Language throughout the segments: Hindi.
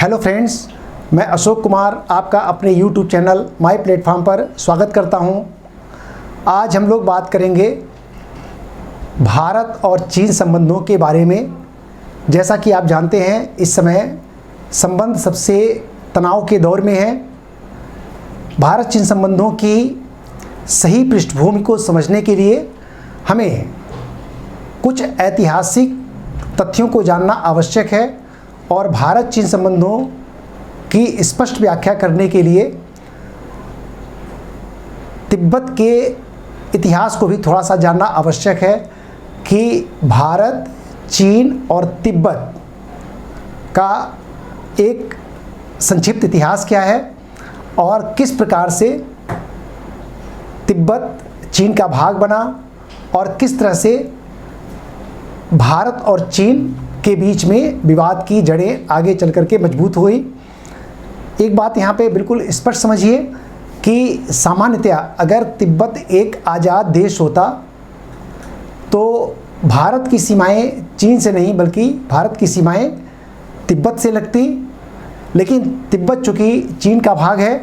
हेलो फ्रेंड्स, मैं अशोक कुमार आपका अपने यूट्यूब चैनल माय प्लेटफॉर्म पर स्वागत करता हूं। आज हम लोग बात करेंगे भारत और चीन संबंधों के बारे में। जैसा कि आप जानते हैं, इस समय संबंध सबसे तनाव के दौर में है। भारत चीन संबंधों की सही पृष्ठभूमि को समझने के लिए हमें कुछ ऐतिहासिक तथ्यों को जानना आवश्यक है और भारत चीन संबंधों की स्पष्ट व्याख्या करने के लिए तिब्बत के इतिहास को भी थोड़ा सा जानना आवश्यक है कि भारत, चीन और तिब्बत का एक संक्षिप्त इतिहास क्या है और किस प्रकार से तिब्बत चीन का भाग बना और किस तरह से भारत और चीन के बीच में विवाद की जड़ें आगे चल कर के मजबूत हुई। एक बात यहाँ पे बिल्कुल स्पष्ट समझिए कि सामान्यतया अगर तिब्बत एक आज़ाद देश होता तो भारत की सीमाएं चीन से नहीं बल्कि भारत की सीमाएं तिब्बत से लगती, लेकिन तिब्बत चूँकि चीन का भाग है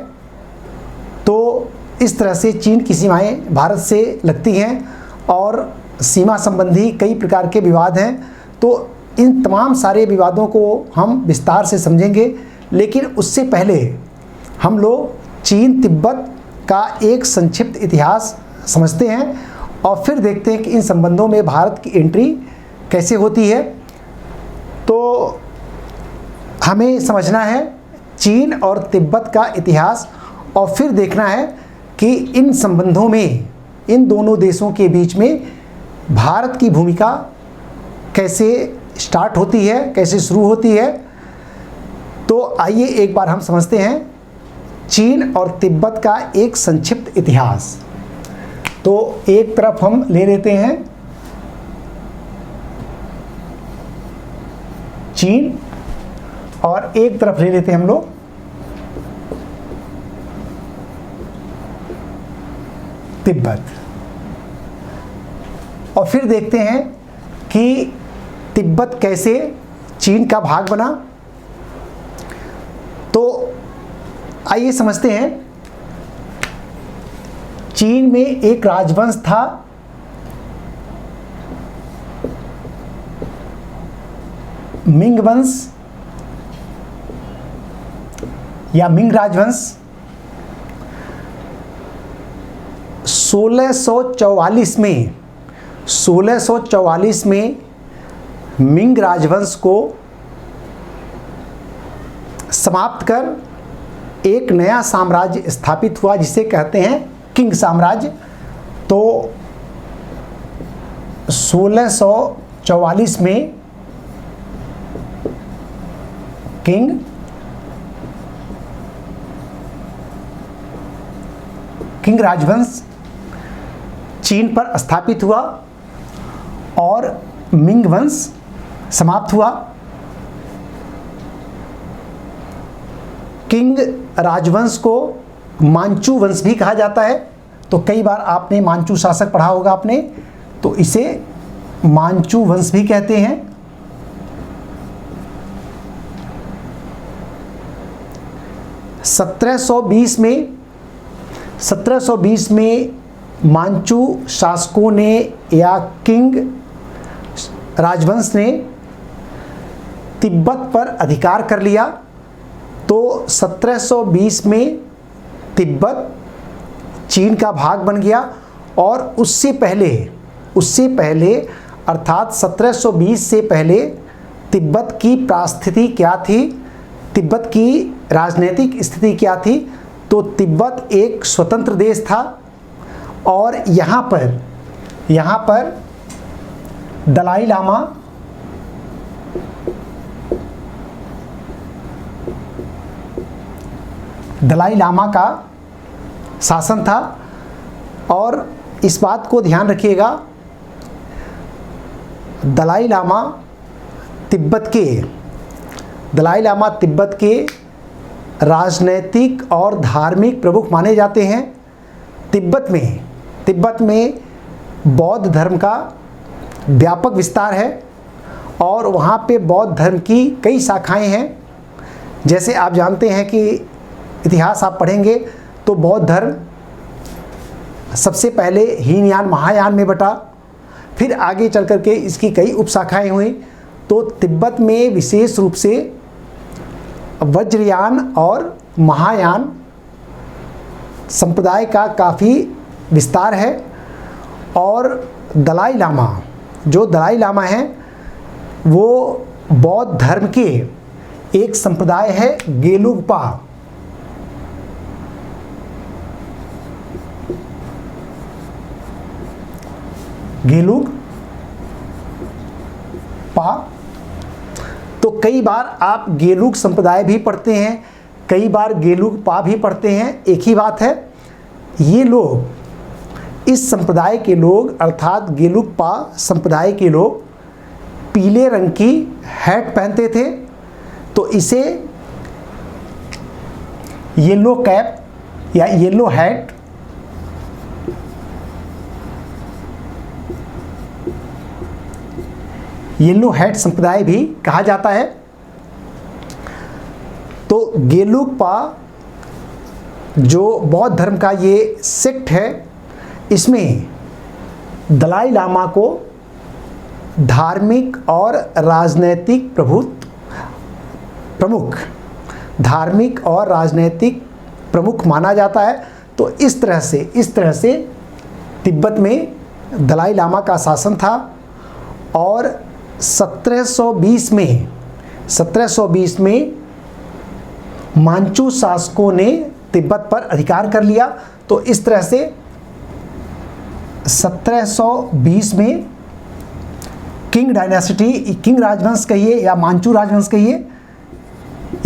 तो इस तरह से चीन की सीमाएं भारत से लगती हैं और सीमा संबंधी कई प्रकार के विवाद हैं। तो इन तमाम सारे विवादों को हम विस्तार से समझेंगे, लेकिन उससे पहले हम लोग चीन तिब्बत का एक संक्षिप्त इतिहास समझते हैं और फिर देखते हैं कि इन संबंधों में भारत की एंट्री कैसे होती है। तो हमें समझना है चीन और तिब्बत का इतिहास और फिर देखना है कि इन संबंधों में इन दोनों देशों के बीच में भारत की भूमिका कैसे स्टार्ट होती है, कैसे शुरू होती है। तो आइए एक बार हम समझते हैं चीन और तिब्बत का एक संक्षिप्त इतिहास। तो एक तरफ हम ले लेते हैं चीन और एक तरफ ले लेते हैं हम लोग तिब्बत और फिर देखते हैं कि तिब्बत कैसे चीन का भाग बना। तो आइए समझते हैं। चीन में एक राजवंश था मिंग वंश या मिंग राजवंश। 1644 में मिंग राजवंश को समाप्त कर एक नया साम्राज्य स्थापित हुआ जिसे कहते हैं किंग साम्राज्य। तो 1644 में किंग राजवंश चीन पर स्थापित हुआ और मिंग वंश समाप्त हुआ। किंग राजवंश को मांचू वंश भी कहा जाता है। तो कई बार आपने मांचू शासक पढ़ा होगा आपने, तो इसे मांचू वंश भी कहते हैं। सत्रह सौ बीस में मांचू शासकों ने या किंग राजवंश ने तिब्बत पर अधिकार कर लिया। तो 1720 में तिब्बत चीन का भाग बन गया और उससे पहले अर्थात 1720 से पहले तिब्बत की परिस्थिति क्या थी, तिब्बत की राजनीतिक स्थिति क्या थी। तो तिब्बत एक स्वतंत्र देश था और यहाँ पर दलाई लामा का शासन था। और इस बात को ध्यान रखिएगा, दलाई लामा तिब्बत के राजनैतिक और धार्मिक प्रमुख माने जाते हैं। तिब्बत में बौद्ध धर्म का व्यापक विस्तार है और वहाँ पे बौद्ध धर्म की कई शाखाएं हैं, जैसे आप जानते हैं कि इतिहास आप पढ़ेंगे तो बौद्ध धर्म सबसे पहले हीनयान महायान में बटा, फिर आगे चल कर के इसकी कई उपशाखाएं हुई। तो तिब्बत में विशेष रूप से वज्रयान और महायान संप्रदाय का काफ़ी विस्तार है। और दलाई लामा, जो दलाई लामा हैं वो बौद्ध धर्म के एक संप्रदाय है गेलुग्पा। गेलुग्पा। तो कई बार आप गेलुग संप्रदाय भी पढ़ते हैं, कई बार गेलुग्पा भी पढ़ते हैं, एक ही बात है। ये लोग, इस संप्रदाय के लोग अर्थात गेलुग्पा संप्रदाय के लोग पीले रंग की हैट पहनते थे। तो इसे येलो कैप या येलो हैट संप्रदाय भी कहा जाता है। तो गेलुग्पा जो बौद्ध धर्म का ये सेक्ट है, इसमें दलाई लामा को धार्मिक और राजनैतिक प्रमुख माना जाता है। तो इस तरह से तिब्बत में दलाई लामा का शासन था। और 1720 में मांचू शासकों ने तिब्बत पर अधिकार कर लिया। तो इस तरह से 1720 में किंग डायनेस्टी, किंग राजवंश कहिए या मांचू राजवंश कहिए,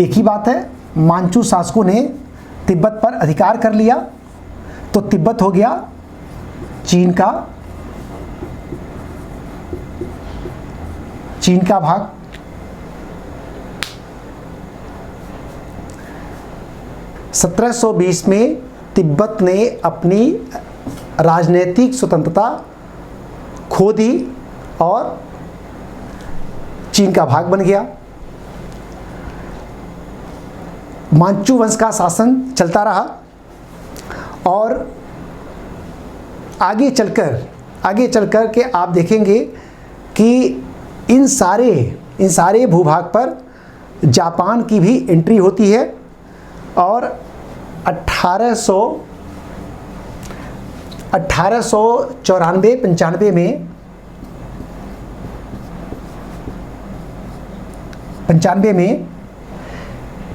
एक ही बात है, मांचू शासकों ने तिब्बत पर अधिकार कर लिया। तो तिब्बत हो गया चीन का भाग। (1720) में तिब्बत ने अपनी राजनीतिक स्वतंत्रता खो दी और चीन का भाग बन गया। मांचू वंश का शासन चलता रहा और आगे चलकर के आप देखेंगे कि इन सारे भूभाग पर जापान की भी एंट्री होती है। और 1894-95 में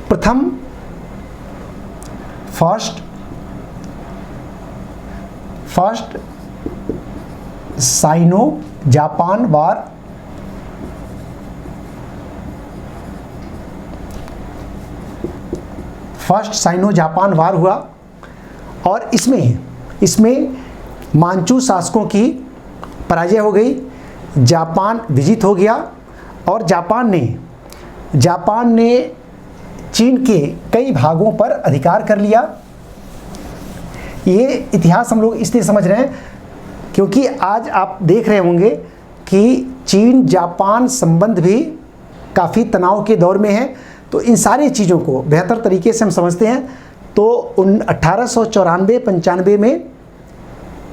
प्रथम फर्स्ट साइनो जापान वार हुआ और इसमें मांचू शासकों की पराजय हो गई। जापान विजित हो गया और जापान ने चीन के कई भागों पर अधिकार कर लिया। ये इतिहास हम लोग इसलिए समझ रहे हैं क्योंकि आज आप देख रहे होंगे कि चीन जापान संबंध भी काफ़ी तनाव के दौर में है। तो इन सारी चीज़ों को बेहतर तरीके से हम समझते हैं। तो 1894-95 में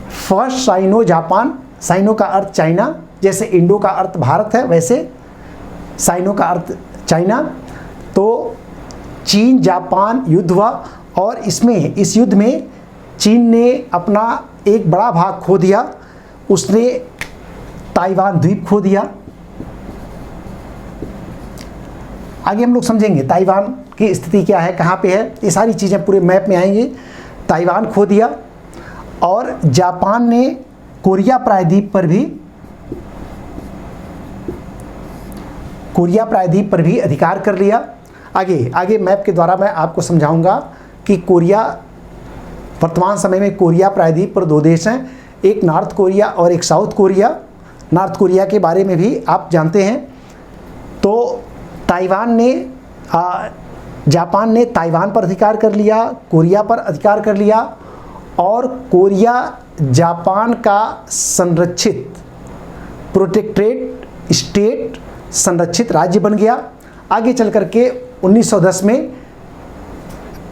फर्स्ट साइनो जापान, साइनो का अर्थ चाइना, जैसे इंडो का अर्थ भारत है वैसे साइनो का अर्थ चाइना। तो चीन जापान युद्ध हुआ और इस युद्ध में चीन ने अपना एक बड़ा भाग खो दिया। उसने ताइवान द्वीप खो दिया। आगे हम लोग समझेंगे ताइवान की स्थिति क्या है, कहाँ पे है, ये सारी चीज़ें पूरे मैप में आएंगी। ताइवान खो दिया और जापान ने कोरिया प्रायद्वीप पर भी अधिकार कर लिया। आगे मैप के द्वारा मैं आपको समझाऊंगा कि वर्तमान समय में कोरिया प्रायद्वीप पर दो देश हैं, एक नॉर्थ कोरिया और एक साउथ कोरिया। नॉर्थ कोरिया के बारे में भी आप जानते हैं। तो जापान ने ताइवान पर अधिकार कर लिया, कोरिया पर अधिकार कर लिया और कोरिया जापान का संरक्षित प्रोटेक्टेड स्टेट, संरक्षित राज्य बन गया। आगे चल कर के 1910 में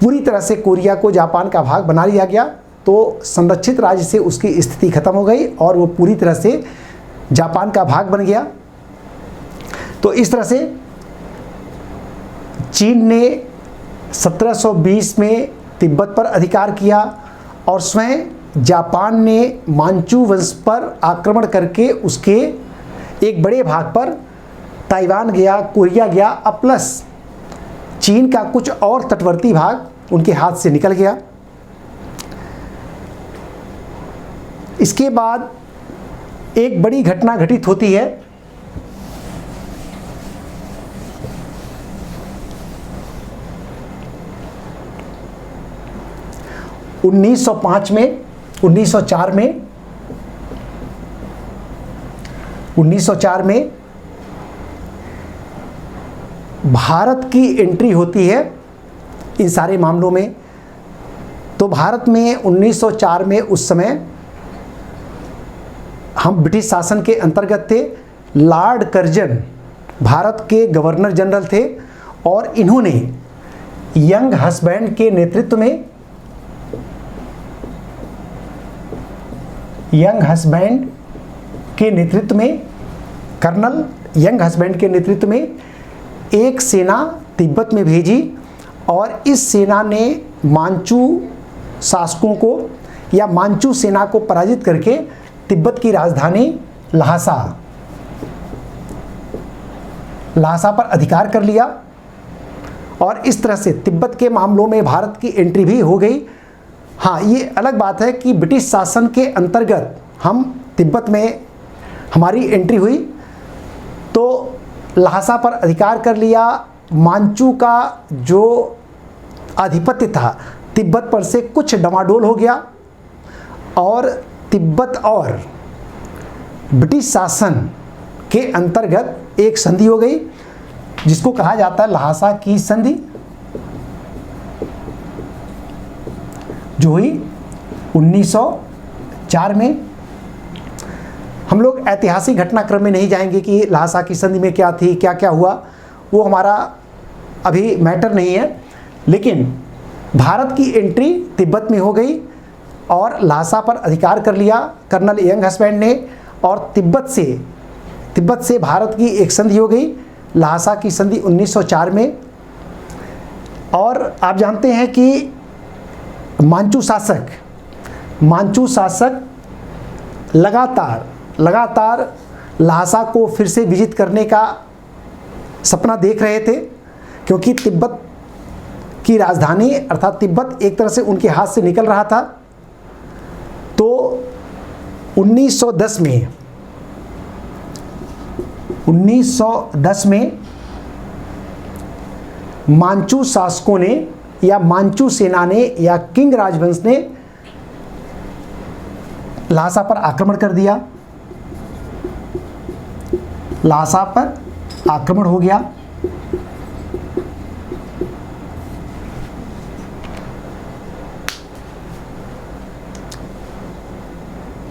पूरी तरह से कोरिया को जापान का भाग बना लिया गया, तो संरक्षित राज्य से उसकी स्थिति खत्म हो गई और वो पूरी तरह से जापान का भाग बन गया। तो इस तरह से चीन ने 1720 में तिब्बत पर अधिकार किया और स्वयं जापान ने मांचू वंश पर आक्रमण करके उसके एक बड़े भाग पर ताइवान गया, कोरिया गया, अब प्लस चीन का कुछ और तटवर्ती भाग उनके हाथ से निकल गया। इसके बाद एक बड़ी घटना घटित होती है। उन्नीस सौ चार में भारत की एंट्री होती है इन सारे मामलों में। तो भारत में 1904 में उस समय हम ब्रिटिश शासन के अंतर्गत थे। लॉर्ड कर्जन भारत के गवर्नर जनरल थे और इन्होंने यंग हस्बैंड के नेतृत्व में कर्नल यंग हस्बैंड के नेतृत्व में एक सेना तिब्बत में भेजी और इस सेना ने मांचू शासकों को या मांचू सेना को पराजित करके तिब्बत की राजधानी ल्हासा पर अधिकार कर लिया और इस तरह से तिब्बत के मामलों में भारत की एंट्री भी हो गई। हाँ, ये अलग बात है कि ब्रिटिश शासन के अंतर्गत हम तिब्बत में हमारी एंट्री हुई तो ल्हासा पर अधिकार कर लिया। मांचू का जो आधिपत्य था तिब्बत पर से कुछ डमाडोल हो गया और तिब्बत और ब्रिटिश शासन के अंतर्गत एक संधि हो गई जिसको कहा जाता है ल्हासा की संधि, जो हुई 1904 में। हम लोग ऐतिहासिक घटनाक्रम में नहीं जाएंगे कि ल्हासा की संधि में क्या थी, क्या क्या हुआ, वो हमारा अभी मैटर नहीं है। लेकिन भारत की एंट्री तिब्बत में हो गई और ल्हासा पर अधिकार कर लिया कर्नल यंग हस्बैंड ने और तिब्बत से भारत की एक संधि हो गई, ल्हासा की संधि 1904 में। और आप जानते हैं कि मांचू शासक लगातार ल्हासा को फिर से विजित करने का सपना देख रहे थे, क्योंकि तिब्बत की राजधानी अर्थात तिब्बत एक तरह से उनके हाथ से निकल रहा था। तो 1910 में मांचू शासकों ने या मांचू सेना ने या किंग राजवंश ने ल्हासा पर आक्रमण कर दिया। ल्हासा पर आक्रमण हो गया।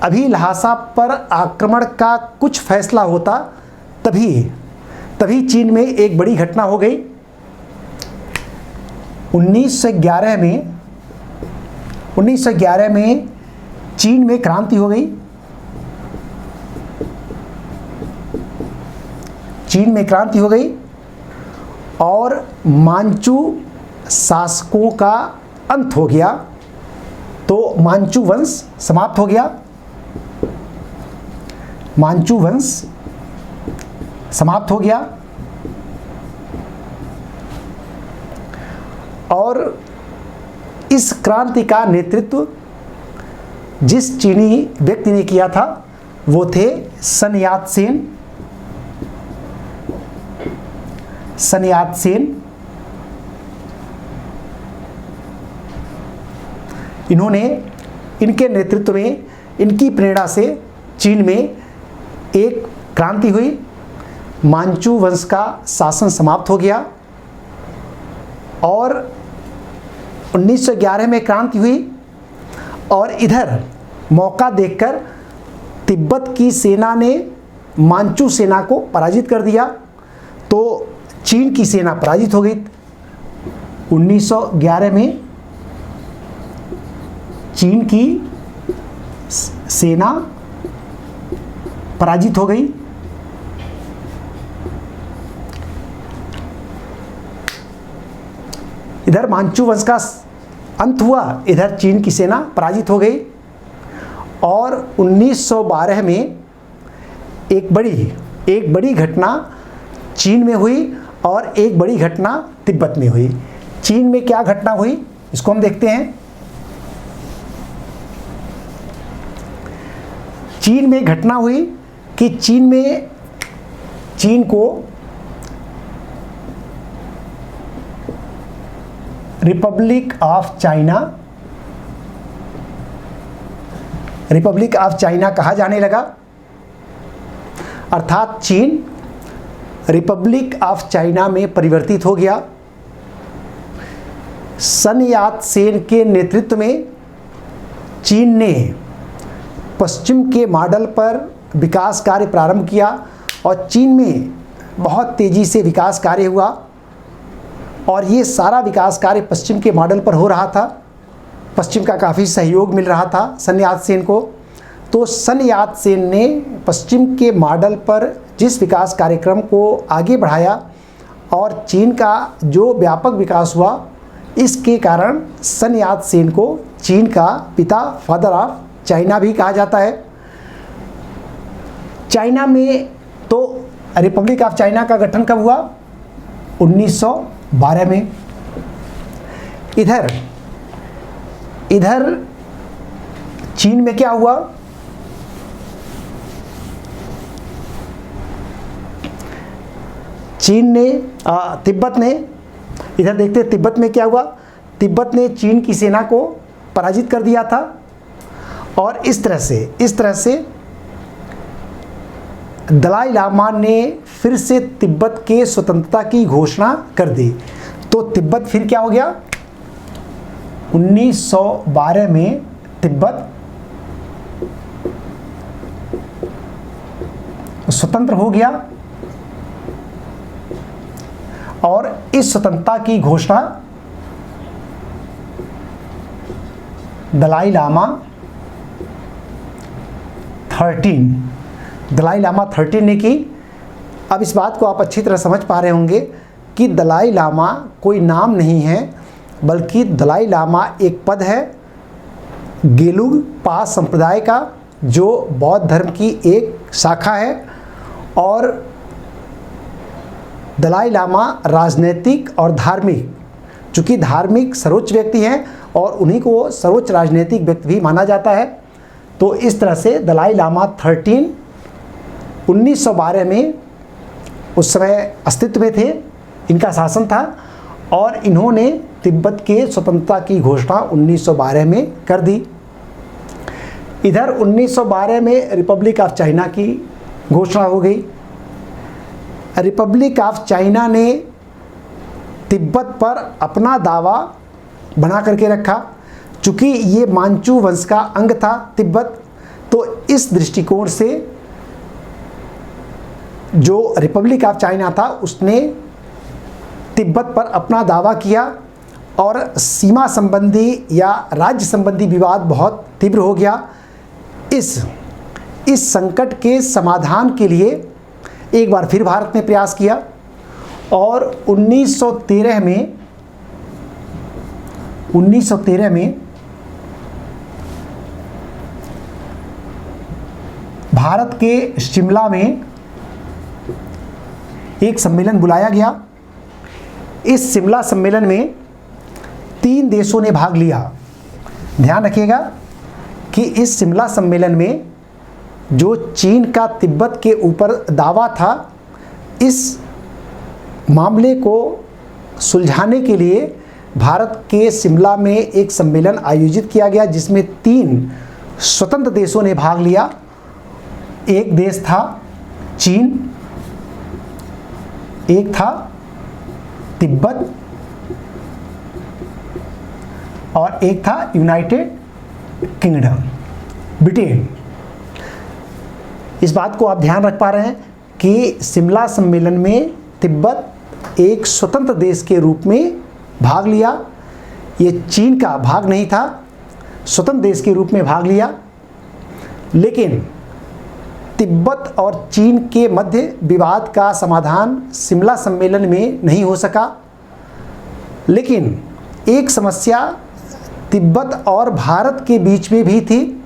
अभी ल्हासा पर आक्रमण का कुछ फैसला होता तभी चीन में एक बड़ी घटना हो गई। 1911 में चीन में क्रांति हो गई। और मांचू शासकों का अंत हो गया। तो मांचू वंश समाप्त हो गया। और इस क्रांति का नेतृत्व जिस चीनी व्यक्ति ने किया था वो थे सन यात सेन। इनके नेतृत्व में, इनकी प्रेरणा से चीन में एक क्रांति हुई। मांचू वंश का शासन समाप्त हो गया और 1911 में क्रांति हुई। और इधर मौका देखकर तिब्बत की सेना ने मांचू सेना को पराजित कर दिया। तो चीन की सेना पराजित हो गई 1911 में चीन की सेना पराजित हो गई। इधर मांचू वंश का अंत हुआ, इधर चीन की सेना पराजित हो गई। और 1912 में एक बड़ी घटना चीन में हुई और एक बड़ी घटना तिब्बत में हुई। चीन में क्या घटना हुई इसको हम देखते हैं। चीन में घटना हुई कि चीन को रिपब्लिक ऑफ चाइना कहा जाने लगा। अर्थात चीन रिपब्लिक ऑफ चाइना में परिवर्तित हो गया। सन यात सेन के नेतृत्व में चीन ने पश्चिम के मॉडल पर विकास कार्य प्रारंभ किया और चीन में बहुत तेज़ी से विकास कार्य हुआ और ये सारा विकास कार्य पश्चिम के मॉडल पर हो रहा था। पश्चिम का काफ़ी सहयोग मिल रहा था सन यात सेन को। तो सन यात सेन ने पश्चिम के मॉडल पर जिस विकास कार्यक्रम को आगे बढ़ाया और चीन का जो व्यापक विकास हुआ, इसके कारण सन यात सेन को चीन का पिता, फादर ऑफ चाइना भी कहा जाता है। चाइना में तो रिपब्लिक ऑफ चाइना का गठन कब हुआ? 1912 में। इधर चीन में क्या हुआ? तिब्बत ने, इधर देखते हैं तिब्बत में क्या हुआ। तिब्बत ने चीन की सेना को पराजित कर दिया था और इस तरह से दलाई लामा ने फिर से तिब्बत के स्वतंत्रता की घोषणा कर दी। तो तिब्बत फिर क्या हो गया? 1912 में तिब्बत स्वतंत्र हो गया और इस स्वतंत्रता की घोषणा दलाई लामा 13 ने की। अब इस बात को आप अच्छी तरह समझ पा रहे होंगे कि दलाई लामा कोई नाम नहीं है, बल्कि दलाई लामा एक पद है गेलुग पास संप्रदाय का, जो बौद्ध धर्म की एक शाखा है। और दलाई लामा राजनैतिक और धार्मिक, चूँकि धार्मिक सर्वोच्च व्यक्ति हैं और उन्हीं को सर्वोच्च राजनीतिक व्यक्ति भी माना जाता है। तो इस तरह से दलाई लामा 13 1912 में उस समय अस्तित्व में थे, इनका शासन था और इन्होंने तिब्बत के स्वतंत्रता की घोषणा 1912 में कर दी। इधर 1912 में रिपब्लिक ऑफ चाइना की घोषणा हो गई। रिपब्लिक ऑफ चाइना ने तिब्बत पर अपना दावा बना करके रखा। चूँकि ये मांचू वंश का अंग था तिब्बत, तो इस दृष्टिकोण से जो रिपब्लिक ऑफ चाइना था उसने तिब्बत पर अपना दावा किया और सीमा संबंधी या राज्य संबंधी विवाद बहुत तीव्र हो गया। इस संकट के समाधान के लिए एक बार फिर भारत ने प्रयास किया और 1913 में भारत के शिमला में एक सम्मेलन बुलाया गया। इस शिमला सम्मेलन में 3 देशों ने भाग लिया। ध्यान रखिएगा कि इस शिमला सम्मेलन में जो चीन का तिब्बत के ऊपर दावा था, इस मामले को सुलझाने के लिए भारत के शिमला में एक सम्मेलन आयोजित किया गया, जिसमें 3 स्वतंत्र देशों ने भाग लिया। एक देश था चीन, एक था तिब्बत और एक था यूनाइटेड किंगडम, ब्रिटेन। इस बात को आप ध्यान रख पा रहे हैं कि शिमला सम्मेलन में तिब्बत एक स्वतंत्र देश के रूप में भाग लिया। ये चीन का भाग नहीं था, स्वतंत्र देश के रूप में भाग लिया। लेकिन तिब्बत और चीन के मध्य विवाद का समाधान शिमला सम्मेलन में नहीं हो सका। लेकिन एक समस्या तिब्बत और भारत के बीच में भी थी।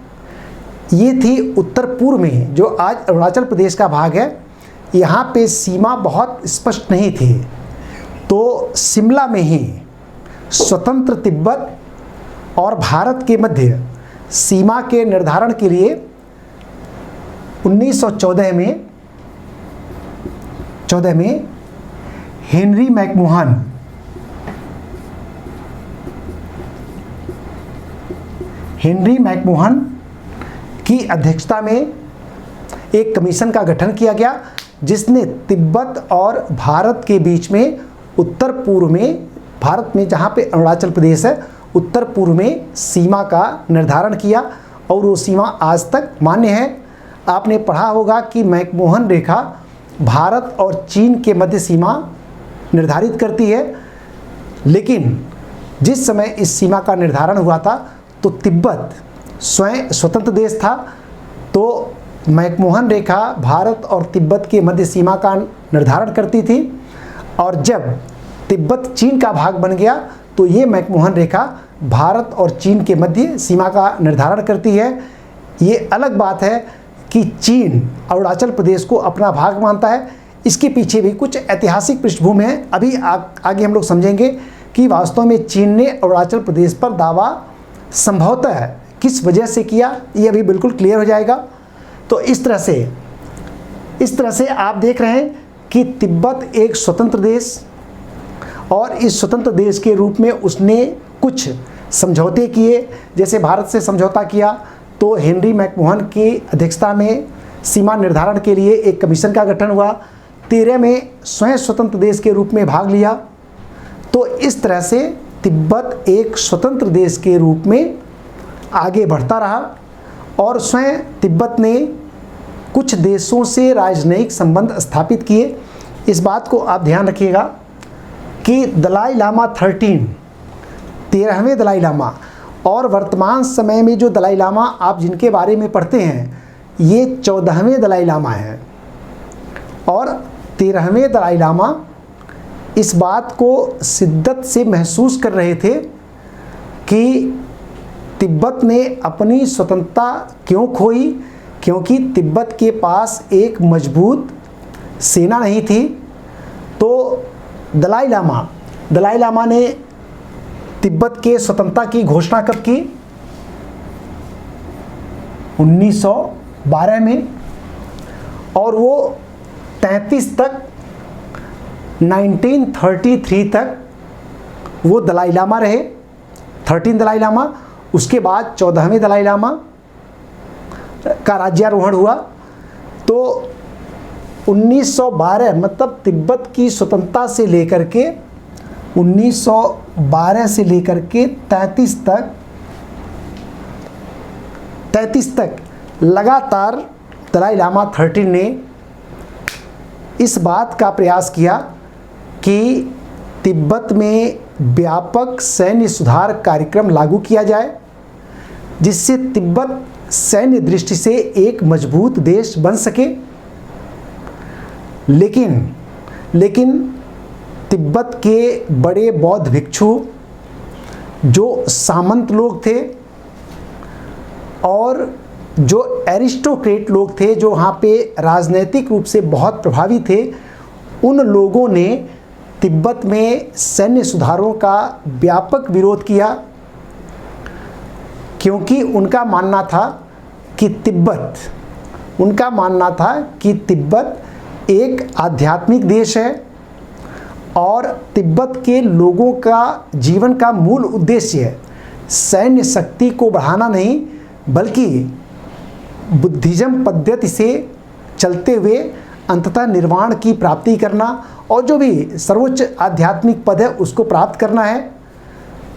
ये थी उत्तर पूर्व में, जो आज अरुणाचल प्रदेश का भाग है। यहाँ पे सीमा बहुत स्पष्ट नहीं थी। तो शिमला में ही स्वतंत्र तिब्बत और भारत के मध्य सीमा के निर्धारण के लिए 1914 में हेनरी मैकमोहन की अध्यक्षता में एक कमीशन का गठन किया गया, जिसने तिब्बत और भारत के बीच में उत्तर पूर्व में, भारत में जहाँ पे अरुणाचल प्रदेश है, उत्तर पूर्व में सीमा का निर्धारण किया। और वो सीमा आज तक मान्य है। आपने पढ़ा होगा कि मैकमोहन रेखा भारत और चीन के मध्य सीमा निर्धारित करती है। लेकिन जिस समय इस सीमा का निर्धारण हुआ था तो तिब्बत स्वयं स्वतंत्र देश था। तो मैकमोहन रेखा भारत और तिब्बत के मध्य सीमा का निर्धारण करती थी। और जब तिब्बत चीन का भाग बन गया तो ये मैकमोहन रेखा भारत और चीन के मध्य सीमा का निर्धारण करती है। ये अलग बात है कि चीन अरुणाचल प्रदेश को अपना भाग मानता है। इसके पीछे भी कुछ ऐतिहासिक पृष्ठभूमि है। अभी आगे हम लोग समझेंगे कि वास्तव में चीन ने अरुणाचल प्रदेश पर दावा संभवतः किस वजह से किया, ये अभी बिल्कुल क्लियर हो जाएगा। तो इस तरह से आप देख रहे हैं कि तिब्बत एक स्वतंत्र देश, और इस स्वतंत्र देश के रूप में उसने कुछ समझौते किए। जैसे भारत से समझौता किया तो हेनरी मैकमोहन की अध्यक्षता में सीमा निर्धारण के लिए एक कमीशन का गठन हुआ। 13 में स्वयं स्वतंत्र देश के रूप में भाग लिया। तो इस तरह से तिब्बत एक स्वतंत्र देश के रूप में आगे बढ़ता रहा। और स्वयं तिब्बत ने कुछ देशों से राजनयिक संबंध स्थापित किए। इस बात को आप ध्यान रखिएगा कि दलाई लामा 13वें दलाई लामा और वर्तमान समय में जो दलाई लामा आप जिनके बारे में पढ़ते हैं, ये 14वें दलाई लामा हैं। और 13वें दलाई लामा इस बात को शिद्दत से महसूस कर रहे थे कि तिब्बत ने अपनी स्वतंत्रता क्यों खोई, क्योंकि तिब्बत के पास एक मजबूत सेना नहीं थी। तो दलाई लामा ने तिब्बत के स्वतंत्रता की घोषणा कब की? 1912 में। और वो 1933 तक वो दलाई लामा रहे, 13 दलाई लामा। उसके बाद 14वें दलाई लामा का राज्यारोहण हुआ। तो 1912 मतलब तिब्बत की स्वतंत्रता से लेकर के 1912 से लेकर के 33 तक लगातार दलाई लामा 13 ने इस बात का प्रयास किया कि तिब्बत में व्यापक सैन्य सुधार कार्यक्रम लागू किया जाए, जिससे तिब्बत सैन्य दृष्टि से एक मजबूत देश बन सके। लेकिन तिब्बत के बड़े बौद्ध भिक्षु जो सामंत लोग थे और जो एरिस्टोक्रेट लोग थे, जो वहाँ पे राजनैतिक रूप से बहुत प्रभावी थे, उन लोगों ने तिब्बत में सैन्य सुधारों का व्यापक विरोध किया, क्योंकि उनका मानना था कि तिब्बत एक आध्यात्मिक देश है और तिब्बत के लोगों का जीवन का मूल उद्देश्य सैन्य शक्ति को बढ़ाना नहीं, बल्कि बुद्धिज्म पद्धति से चलते हुए अंततः निर्वाण की प्राप्ति करना और जो भी सर्वोच्च आध्यात्मिक पद है उसको प्राप्त करना है।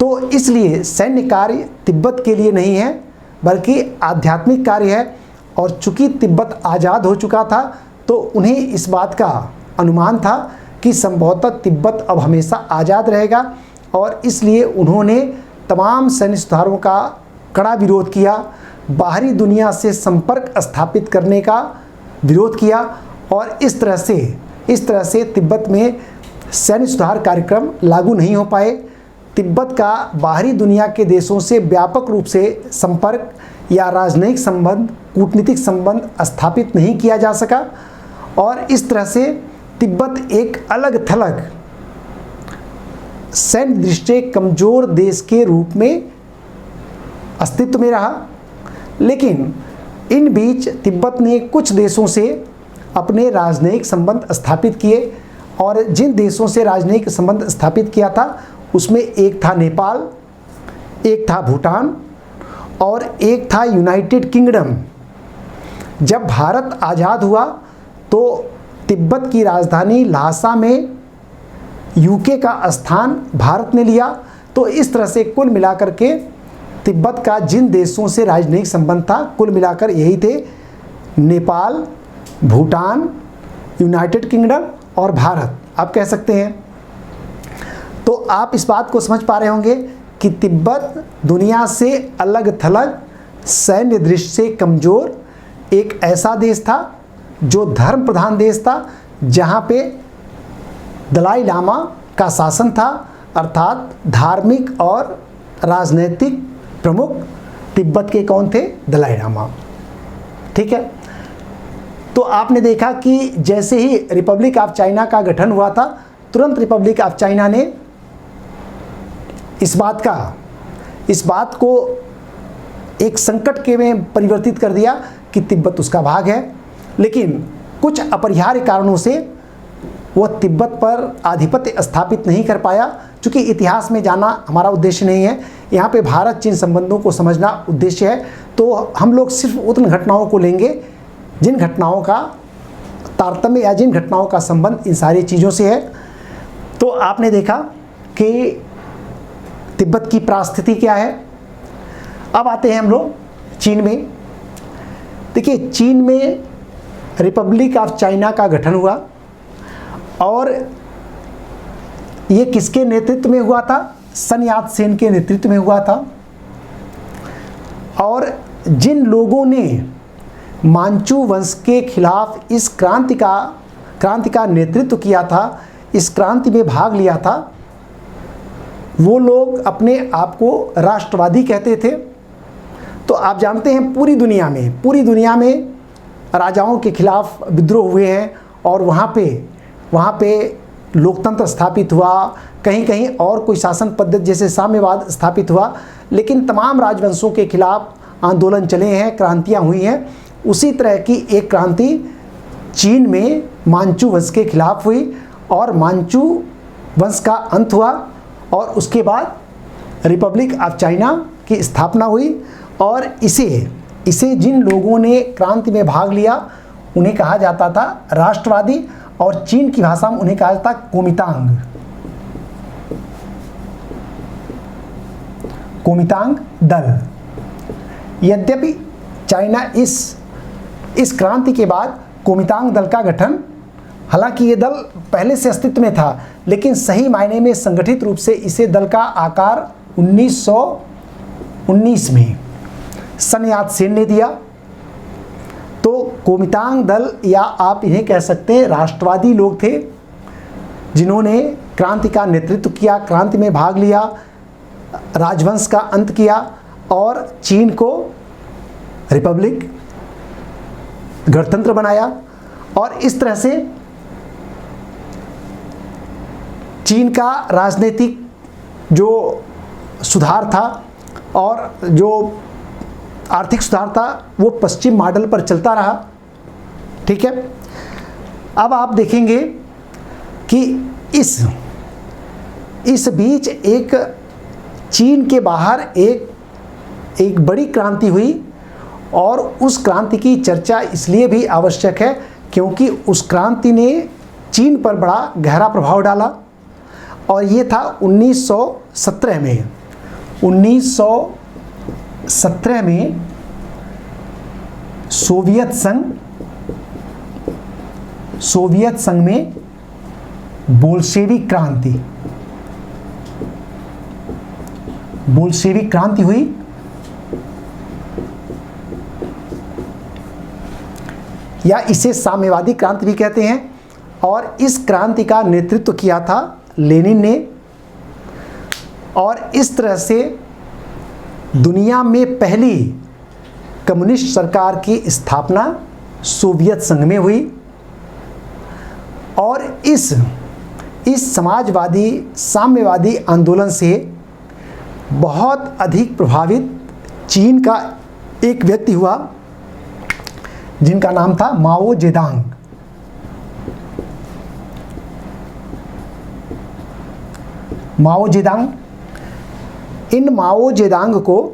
तो इसलिए सैन्य कार्य तिब्बत के लिए नहीं है, बल्कि आध्यात्मिक कार्य है। और चूंकि तिब्बत आज़ाद हो चुका था तो उन्हें इस बात का अनुमान था कि संभवतः तिब्बत अब हमेशा आज़ाद रहेगा और इसलिए उन्होंने तमाम सैन्य सुधारों का कड़ा विरोध किया, बाहरी दुनिया से संपर्क स्थापित करने का विरोध किया और इस तरह से तिब्बत में सैन्य सुधार कार्यक्रम लागू नहीं हो पाए। तिब्बत का बाहरी दुनिया के देशों से व्यापक रूप से संपर्क या राजनयिक संबंध, कूटनीतिक संबंध स्थापित नहीं किया जा सका और इस तरह से तिब्बत एक अलग थलग सैन्य दृष्टि से कमजोर देश के रूप में अस्तित्व में रहा। लेकिन इन बीच तिब्बत ने कुछ देशों से अपने राजनयिक संबंध स्थापित किए और जिन देशों से राजनयिक संबंध स्थापित किया था उसमें एक था नेपाल, एक था भूटान और एक था यूनाइटेड किंगडम। जब भारत आज़ाद हुआ तो तिब्बत की राजधानी ल्हासा में यूके का स्थान भारत ने लिया। तो इस तरह से कुल मिलाकर के तिब्बत का जिन देशों से राजनयिक संबंध था कुल मिलाकर यही थे, नेपाल, भूटान, यूनाइटेड किंगडम और भारत आप कह सकते हैं। तो आप इस बात को समझ पा रहे होंगे कि तिब्बत दुनिया से अलग थलग सैन्य दृष्टि से कमज़ोर एक ऐसा देश था जो धर्म प्रधान देश था, जहाँ पे दलाई लामा का शासन था, अर्थात धार्मिक और राजनैतिक प्रमुख तिब्बत के कौन थे? दलाई लामा। ठीक है, तो आपने देखा कि जैसे ही रिपब्लिक ऑफ चाइना का गठन हुआ था तुरंत रिपब्लिक ऑफ चाइना ने इस बात को एक संकट के में परिवर्तित कर दिया कि तिब्बत उसका भाग है। लेकिन कुछ अपरिहार्य कारणों से वह तिब्बत पर आधिपत्य स्थापित नहीं कर पाया। चूँकि इतिहास में जाना हमारा उद्देश्य नहीं है, यहाँ पे भारत चीन संबंधों को समझना उद्देश्य है। तो हम लोग सिर्फ उन घटनाओं को लेंगे जिन घटनाओं का तारतम्य या जिन घटनाओं का संबंध इन सारी चीज़ों से है। तो आपने देखा कि तिब्बत की परिस्थिति क्या है। अब आते हैं हम लोग चीन में। देखिए, चीन में रिपब्लिक ऑफ चाइना का गठन हुआ और ये किसके नेतृत्व में हुआ था? सन यात सेन के नेतृत्व में हुआ था। और जिन लोगों ने मांचू वंश के खिलाफ इस क्रांति का नेतृत्व किया था, इस क्रांति में भाग लिया था, वो लोग अपने आप को राष्ट्रवादी कहते थे। तो आप जानते हैं पूरी दुनिया में राजाओं के खिलाफ विद्रोह हुए हैं और वहाँ पे लोकतंत्र स्थापित हुआ, कहीं और कोई शासन पद्धति जैसे साम्यवाद स्थापित हुआ। लेकिन तमाम राजवंशों के खिलाफ आंदोलन चले हैं, क्रांतियाँ हुई हैं। उसी तरह की एक क्रांति चीन में मांचू वंश के खिलाफ हुई और मांचू वंश का अंत हुआ और उसके बाद रिपब्लिक ऑफ चाइना की स्थापना हुई। और इसे जिन लोगों ने क्रांति में भाग लिया उन्हें कहा जाता था राष्ट्रवादी और चीन की भाषा में उन्हें कहा जाता कोमितांग दल। यद्यपि चाइना इस क्रांति के बाद कोमितांग दल का गठन, हालांकि ये दल पहले से अस्तित्व में था, लेकिन सही मायने में संगठित रूप से इसे दल का आकार 1919 में सन यात सेन ने दिया। तो कोमितांग दल या आप इन्हें कह सकते हैं राष्ट्रवादी लोग थे जिन्होंने क्रांति का नेतृत्व किया, क्रांति में भाग लिया, राजवंश का अंत किया और चीन को रिपब्लिक गणतंत्र बनाया। और इस तरह से चीन का राजनीतिक जो सुधार था और जो आर्थिक सुधार था वो पश्चिम मॉडल पर चलता रहा। ठीक है, अब आप देखेंगे कि इस बीच एक चीन के बाहर एक बड़ी क्रांति हुई और उस क्रांति की चर्चा इसलिए भी आवश्यक है क्योंकि उस क्रांति ने चीन पर बड़ा गहरा प्रभाव डाला। और ये था 1917 में। 1917 में सोवियत संघ में बोल्शेविक क्रांति बोल्शेविक क्रांति हुई, या इसे साम्यवादी क्रांति भी कहते हैं। और इस क्रांति का नेतृत्व किया था लेनिन ने। और इस तरह से दुनिया में पहली कम्युनिस्ट सरकार की स्थापना सोवियत संघ में हुई। और इस समाजवादी साम्यवादी आंदोलन से बहुत अधिक प्रभावित चीन का एक व्यक्ति हुआ जिनका नाम था माओ जेदांग। माओ जेदांग, इन माओ जेदांग को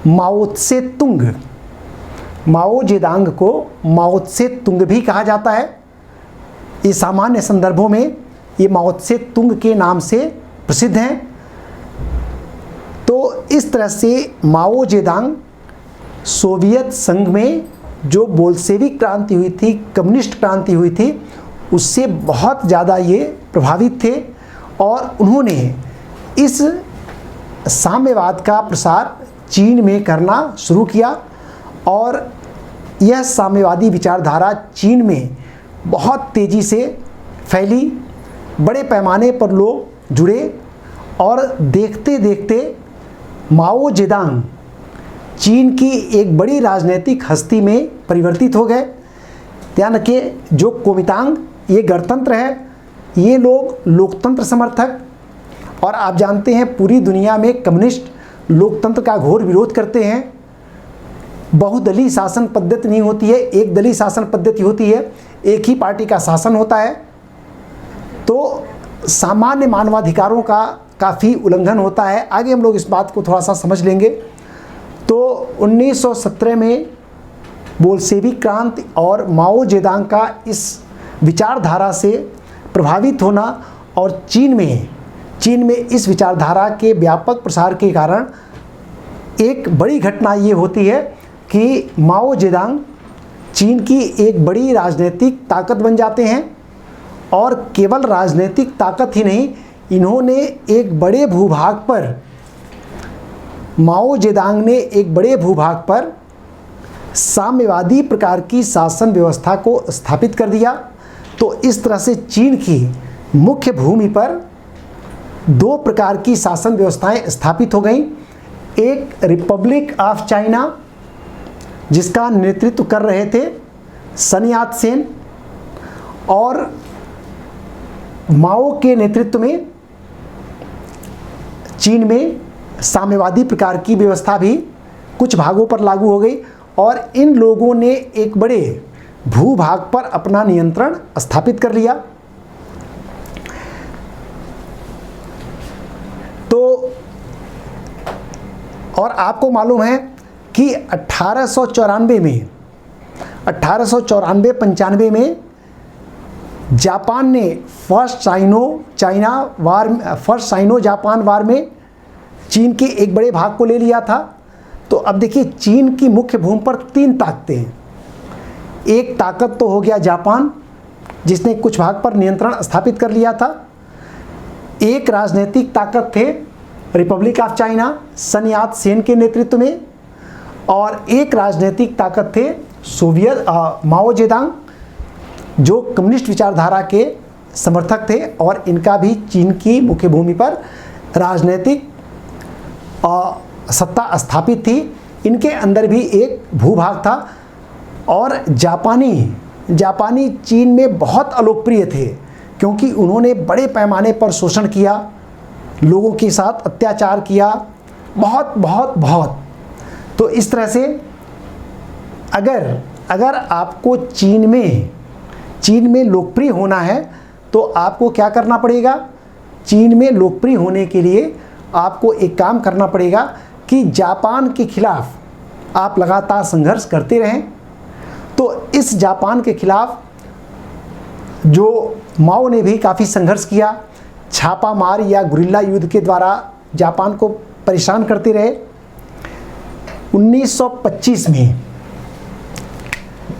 माओ त्से तुंग, माओ जेदांग को माओ त्से तुंग भी कहा जाता है। ये सामान्य संदर्भों में ये माओ त्से तुंग के नाम से प्रसिद्ध हैं। तो इस तरह से माओ जेदांग सोवियत संघ में जो बोल्शेविक क्रांति हुई थी, कम्युनिस्ट क्रांति हुई थी, उससे बहुत ज़्यादा ये प्रभावित थे। और उन्होंने इस साम्यवाद का प्रसार चीन में करना शुरू किया। और यह साम्यवादी विचारधारा चीन में बहुत तेज़ी से फैली, बड़े पैमाने पर लोग जुड़े। और देखते देखते माओ जेदांग चीन की एक बड़ी राजनीतिक हस्ती में परिवर्तित हो गए। ध्यान रखिए, जो कोमितांग ये गणतंत्र है, ये लोग लोकतंत्र समर्थक, और आप जानते हैं पूरी दुनिया में कम्युनिस्ट लोकतंत्र का घोर विरोध करते हैं। बहुदलीय शासन पद्धति नहीं होती है, एक दलीय शासन पद्धति होती है, एक ही पार्टी का शासन होता है। तो सामान्य मानवाधिकारों का काफ़ी उल्लंघन होता है। आगे हम लोग इस बात को थोड़ा सा समझ लेंगे। तो 1917 में बोल्शेविक क्रांति और माओ जेदांग का इस विचारधारा से प्रभावित होना और चीन में इस विचारधारा के व्यापक प्रसार के कारण एक बड़ी घटना ये होती है कि माओ जेदांग चीन की एक बड़ी राजनीतिक ताकत बन जाते हैं। और केवल राजनीतिक ताकत ही नहीं, इन्होंने एक बड़े भूभाग पर, माओ जेदांग ने एक बड़े भूभाग पर साम्यवादी प्रकार की शासन व्यवस्था को स्थापित कर दिया। तो इस तरह से चीन की मुख्य भूमि पर दो प्रकार की शासन व्यवस्थाएं स्थापित हो गईं। एक रिपब्लिक ऑफ चाइना, जिसका नेतृत्व कर रहे थे सन यात सेन, और माओ के नेतृत्व में चीन में साम्यवादी प्रकार की व्यवस्था भी कुछ भागों पर लागू हो गई। और इन लोगों ने एक बड़े भूभाग पर अपना नियंत्रण स्थापित कर लिया। तो और आपको मालूम है कि 1894-95 में जापान ने फर्स्ट साइनो जापान वार में चीन के एक बड़े भाग को ले लिया था। तो अब देखिए, चीन की मुख्य भूमि पर तीन ताकतें हैं। एक ताकत तो हो गया जापान, जिसने कुछ भाग पर नियंत्रण स्थापित कर लिया था। एक राजनीतिक ताकत थे रिपब्लिक ऑफ चाइना सन यात सेन के नेतृत्व में, और एक राजनीतिक ताकत थे सोवियत माओ जेदांग, जो कम्युनिस्ट विचारधारा के समर्थक थे। और इनका भी चीन की मुख्य भूमि पर राजनीतिक सत्ता स्थापित थी। इनके अंदर भी एक भूभाग था। और जापानी चीन में बहुत अलोकप्रिय थे, क्योंकि उन्होंने बड़े पैमाने पर शोषण किया, लोगों के साथ अत्याचार किया, बहुत। तो इस तरह से अगर आपको चीन में लोकप्रिय होना है, तो आपको क्या करना पड़ेगा? चीन में लोकप्रिय होने के लिए आपको एक काम करना पड़ेगा कि जापान के खिलाफ आप लगातार संघर्ष करते रहें। तो इस जापान के खिलाफ जो माओ ने भी काफ़ी संघर्ष किया, छापा मार या गुरिल्ला युद्ध के द्वारा जापान को परेशान करते रहे। 1925 में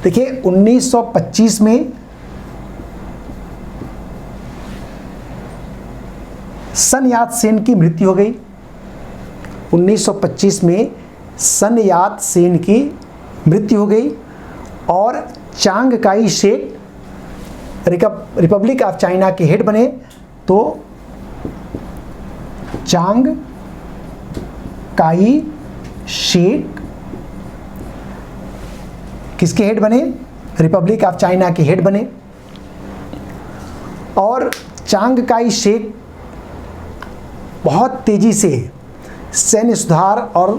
देखिए, 1925 में सन यात सेन की मृत्यु हो गई। 1925 में सन यात सेन की मृत्यु हो गई और Chiang Kai Shek Republic of China के हेड बने। तो चांग काई शेक किसके हेड बने? रिपब्लिक ऑफ चाइना के हेड बने। और चांग काई शेक बहुत तेजी से सैन्य सुधार और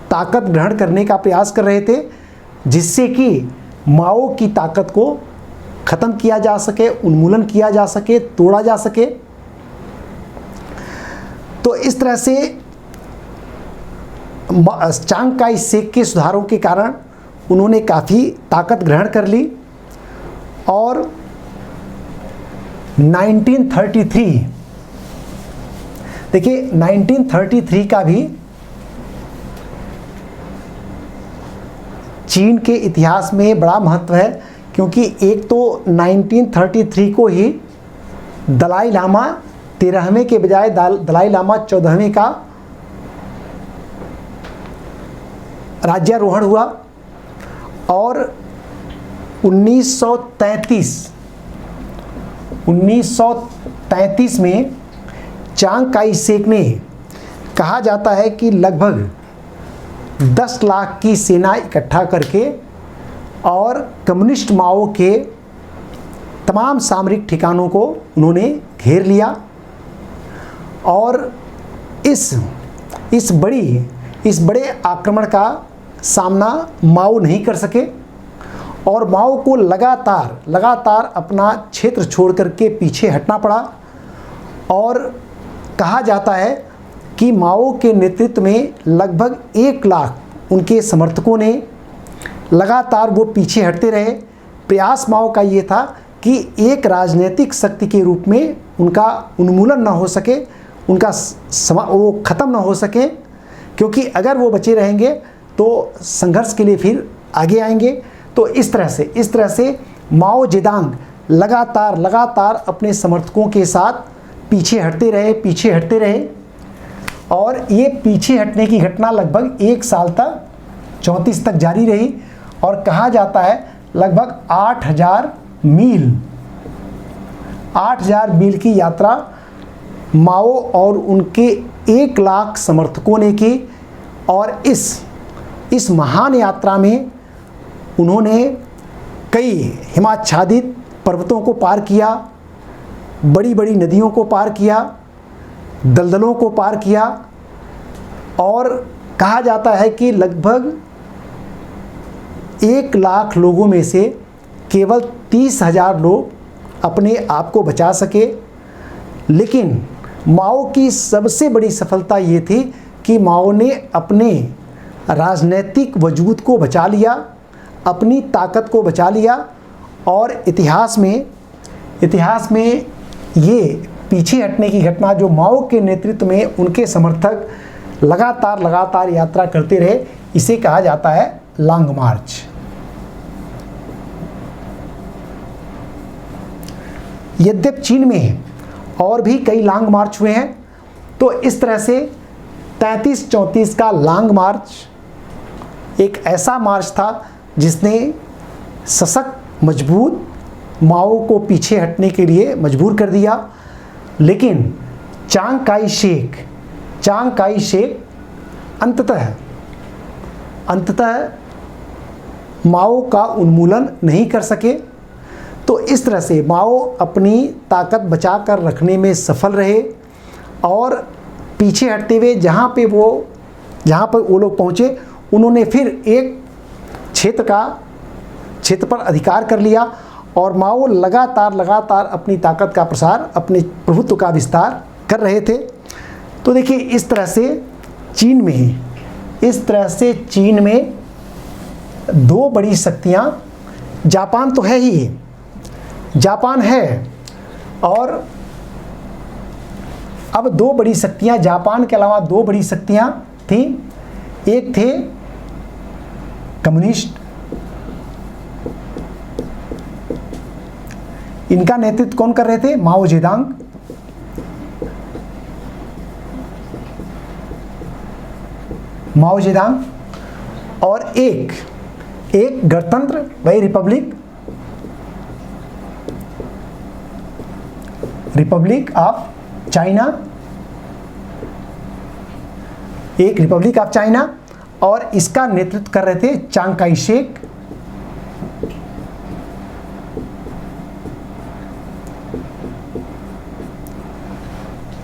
ताकत ग्रहण करने का प्रयास कर रहे थे, जिससे कि माओ की ताकत को खत्म किया जा सके, उन्मूलन किया जा सके, तोड़ा जा सके। तो इस तरह से चांग काई शेक के सुधारों के कारण उन्होंने काफ़ी ताकत ग्रहण कर ली। और 1933, देखिए 1933 का भी चीन के इतिहास में बड़ा महत्व है, क्योंकि एक तो 1933 को ही दलाई लामा 13वें के बजाय दलाई लामा 14वें का राज्यारोहण हुआ। और 1933 में चांग काई शेक ने, कहा जाता है कि लगभग 10 लाख की सेना इकट्ठा करके और कम्युनिस्ट माओ के तमाम सामरिक ठिकानों को उन्होंने घेर लिया। और इस बड़े आक्रमण का सामना माओ नहीं कर सके और माओ को लगातार अपना क्षेत्र छोड़ करके पीछे हटना पड़ा। और कहा जाता है कि माओ के नेतृत्व में लगभग 1 लाख उनके समर्थकों ने लगातार वो पीछे हटते रहे। प्रयास माओ का ये था कि एक राजनीतिक शक्ति के रूप में उनका उन्मूलन ना हो सके, उनका वो ख़त्म ना हो सके, क्योंकि अगर वो बचे रहेंगे तो संघर्ष के लिए फिर आगे आएंगे। तो इस तरह से माओ जेदांग लगातार अपने समर्थकों के साथ पीछे हटते रहे। और ये पीछे हटने की घटना लगभग 1 साल तक 34 तक जारी रही। और कहा जाता है लगभग 8000 मील की यात्रा माओ और उनके 1 लाख समर्थकों ने की। और इस महान यात्रा में उन्होंने कई हिमाच्छादित पर्वतों को पार किया, बड़ी बड़ी नदियों को पार किया, दलदलों को पार किया। और कहा जाता है कि लगभग 1 लाख लोगों में से केवल 30,000 लोग अपने आप को बचा सके। लेकिन माओ की सबसे बड़ी सफलता ये थी कि माओ ने अपने राजनीतिक वजूद को बचा लिया, अपनी ताकत को बचा लिया। और इतिहास में ये पीछे हटने की घटना जो माओ के नेतृत्व में उनके समर्थक लगातार यात्रा करते रहे, इसे कहा जाता है लॉन्ग मार्च। यद्यपि चीन में और भी कई लॉन्ग मार्च हुए हैं, तो इस तरह से 33-34 का लॉन्ग मार्च एक ऐसा मार्च था जिसने सशक्त मजबूत माओ को पीछे हटने के लिए मजबूर कर दिया। लेकिन चांग काई शेक अंततः माओ का उन्मूलन नहीं कर सके। तो इस तरह से माओ अपनी ताकत बचा कर रखने में सफल रहे। और पीछे हटते हुए जहाँ पर वो लोग पहुँचे, उन्होंने फिर एक क्षेत्र पर अधिकार कर लिया। और माओ लगातार अपनी ताकत का प्रसार, अपने प्रभुत्व का विस्तार कर रहे थे। तो देखिए इस तरह से चीन में 2 बड़ी शक्तियाँ, जापान तो है ही, जापान है, और अब 2 बड़ी शक्तियाँ, जापान के अलावा 2 बड़ी शक्तियाँ थी। एक थे कम्युनिस्ट, इनका नेतृत्व कौन कर रहे थे? माओ जेदांग। माओ जेदांग, और एक गणतंत्र वही रिपब्लिक ऑफ चाइना, एक रिपब्लिक ऑफ चाइना, और इसका नेतृत्व कर रहे थे चांग काई शेक।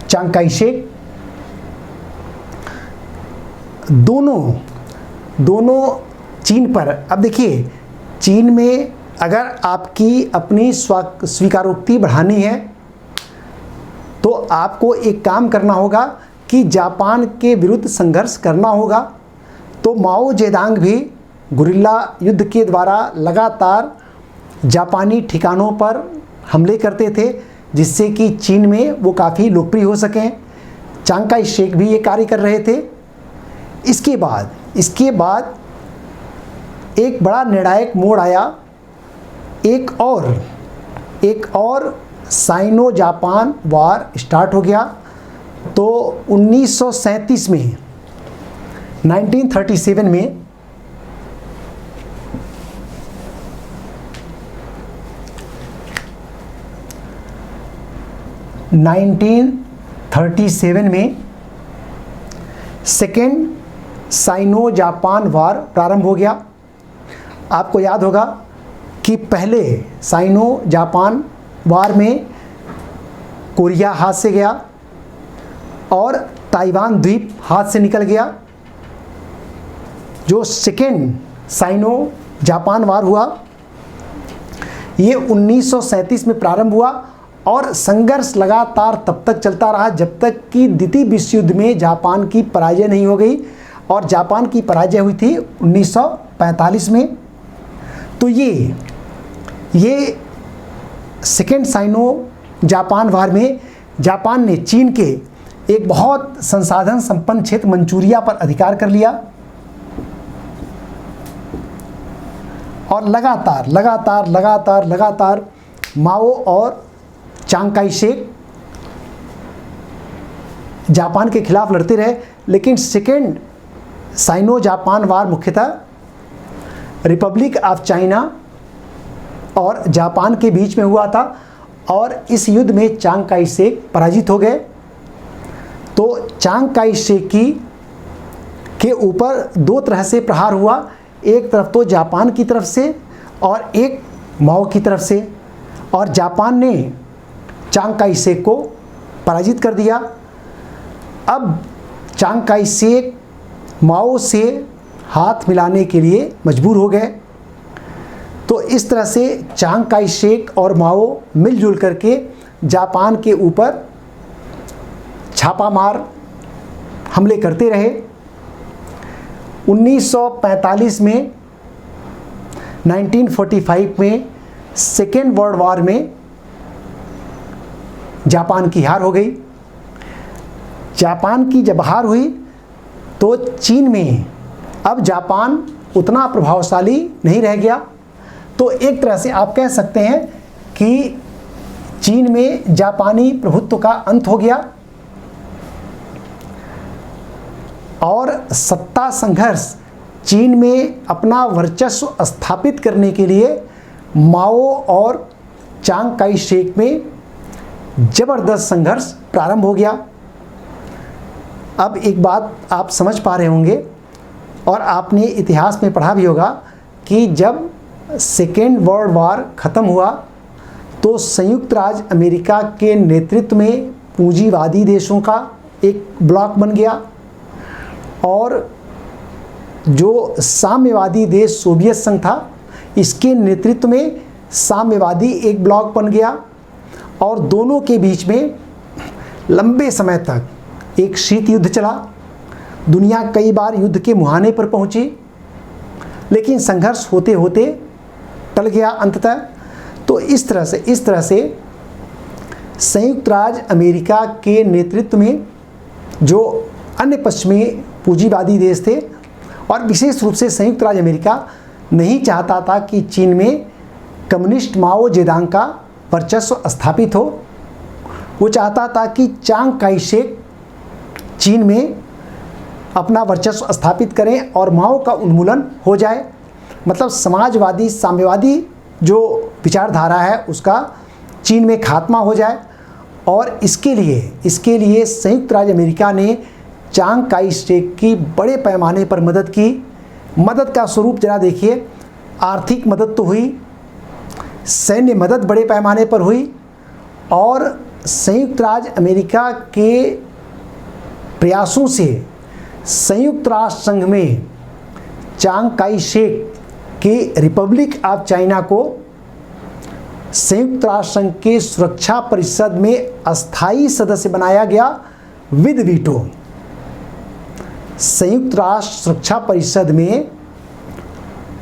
चांग काई शेक दोनों चीन पर, अब देखिए चीन में अगर आपकी अपनी स्वीकारोक्ति बढ़ानी है तो आपको एक काम करना होगा कि जापान के विरुद्ध संघर्ष करना होगा। तो माओ जेदांग भी गुरिल्ला युद्ध के द्वारा लगातार जापानी ठिकानों पर हमले करते थे, जिससे कि चीन में वो काफ़ी लोकप्रिय हो सकें। चांग काई शेक भी ये कार्य कर रहे थे। इसके बाद एक बड़ा निर्णायक मोड़ आया, एक और साइनो जापान वार स्टार्ट हो गया। तो 1937 में 1937 में सेकेंड साइनो जापान वार प्रारंभ हो गया। आपको याद होगा कि पहले साइनो जापान वार में कोरिया हाथ से गया और ताइवान द्वीप हाथ से निकल गया। जो सेकेंड साइनो जापान वार हुआ ये 1937 में प्रारंभ हुआ और संघर्ष लगातार तब तक चलता रहा जब तक कि द्वितीय विश्व युद्ध में जापान की पराजय नहीं हो गई, और जापान की पराजय हुई थी 1945 में। तो ये सेकेंड साइनो जापान वार में जापान ने चीन के एक बहुत संसाधन संपन्न क्षेत्र मंचूरिया पर अधिकार कर लिया और लगातार माओ और चांग काई शेक जापान के खिलाफ लड़ते रहे। लेकिन सेकेंड साइनो जापान वार मुख्यतः रिपब्लिक ऑफ चाइना और जापान के बीच में हुआ था, और इस युद्ध में चांग काई शेक पराजित हो गए। तो चांग काई शेक के ऊपर दो तरह से प्रहार हुआ, एक तरफ तो जापान की तरफ से और एक माओ की तरफ से, और जापान ने चांग काई शेक को पराजित कर दिया। अब चांग काई शेक माओ से हाथ मिलाने के लिए मजबूर हो गए। तो इस तरह से चांग काई शेक और माओ मिलजुल करके जापान के ऊपर छापामार हमले करते रहे। 1945 में 1945 में सेकेंड वर्ल्ड वॉर में जापान की हार हो गई। जापान की जब हार हुई तो चीन में अब जापान उतना प्रभावशाली नहीं रह गया। तो एक तरह से आप कह सकते हैं कि चीन में जापानी प्रभुत्व का अंत हो गया और सत्ता संघर्ष चीन में अपना वर्चस्व स्थापित करने के लिए माओ और चांग काई शेक में जबरदस्त संघर्ष प्रारंभ हो गया। अब एक बात आप समझ पा रहे होंगे और आपने इतिहास में पढ़ा भी होगा कि जब सेकेंड वर्ल्ड वॉर ख़त्म हुआ तो संयुक्त राज्य अमेरिका के नेतृत्व में पूंजीवादी देशों का एक ब्लॉक बन गया, और जो साम्यवादी देश सोवियत संघ था इसके नेतृत्व में साम्यवादी एक ब्लॉक बन गया, और दोनों के बीच में लंबे समय तक एक शीत युद्ध चला। दुनिया कई बार युद्ध के मुहाने पर पहुंची, लेकिन संघर्ष होते होते टल गया अंततः। तो इस तरह से संयुक्त राज्य अमेरिका के नेतृत्व में जो अन्य पश्चिमी पूंजीवादी देश थे, और विशेष रूप से संयुक्त राज्य अमेरिका नहीं चाहता था कि चीन में कम्युनिस्ट माओ जेदांग का वर्चस्व स्थापित हो। वो चाहता था कि चांग काई शेक चीन में अपना वर्चस्व स्थापित करें और माओ का उन्मूलन हो जाए, मतलब समाजवादी साम्यवादी जो विचारधारा है उसका चीन में खात्मा हो जाए। और इसके लिए संयुक्त राज्य अमेरिका ने चांग काई शेक की बड़े पैमाने पर मदद की। मदद का स्वरूप जरा देखिए, आर्थिक मदद तो हुई, सैन्य मदद बड़े पैमाने पर हुई, और संयुक्त राज्य अमेरिका के प्रयासों से संयुक्त राष्ट्र संघ में चांग काई शेक के रिपब्लिक ऑफ चाइना को संयुक्त राष्ट्र संघ के सुरक्षा परिषद में अस्थायी सदस्य बनाया गया विद वीटो। संयुक्त राष्ट्र सुरक्षा परिषद में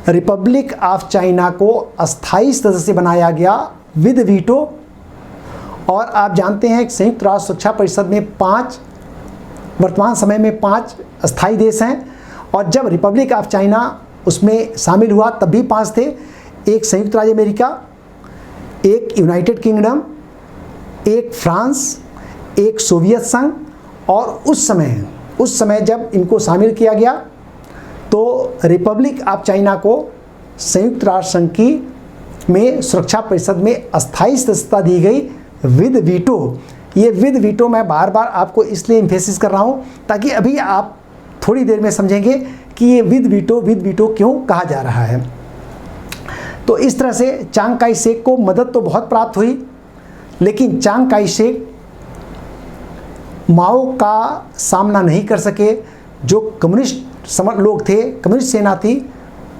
रिपब्लिक ऑफ चाइना को अस्थायी सदस्य बनाया गया विद वीटो। और आप जानते हैं कि संयुक्त राष्ट्र सुरक्षा परिषद में वर्तमान समय में 5 अस्थायी देश हैं, और जब रिपब्लिक ऑफ चाइना उसमें शामिल हुआ तब भी 5 थे। एक संयुक्त राज्य अमेरिका, एक यूनाइटेड किंगडम, एक फ्रांस, एक सोवियत संघ, और उस समय जब इनको शामिल किया गया तो रिपब्लिक ऑफ चाइना को संयुक्त राष्ट्र संघ की में सुरक्षा परिषद में अस्थायी सदस्यता दी गई विद वीटो। ये विद वीटो मैं बार बार आपको इसलिए इम्फेसिस कर रहा हूँ ताकि अभी आप थोड़ी देर में समझेंगे कि ये विद वीटो क्यों कहा जा रहा है। तो इस तरह से चांग काई शेक को मदद तो बहुत प्राप्त हुई, लेकिन चांग काई शेक माओ का सामना नहीं कर सके। जो कम्युनिस्ट लोग थे, कम्युनिस्ट सेना थी,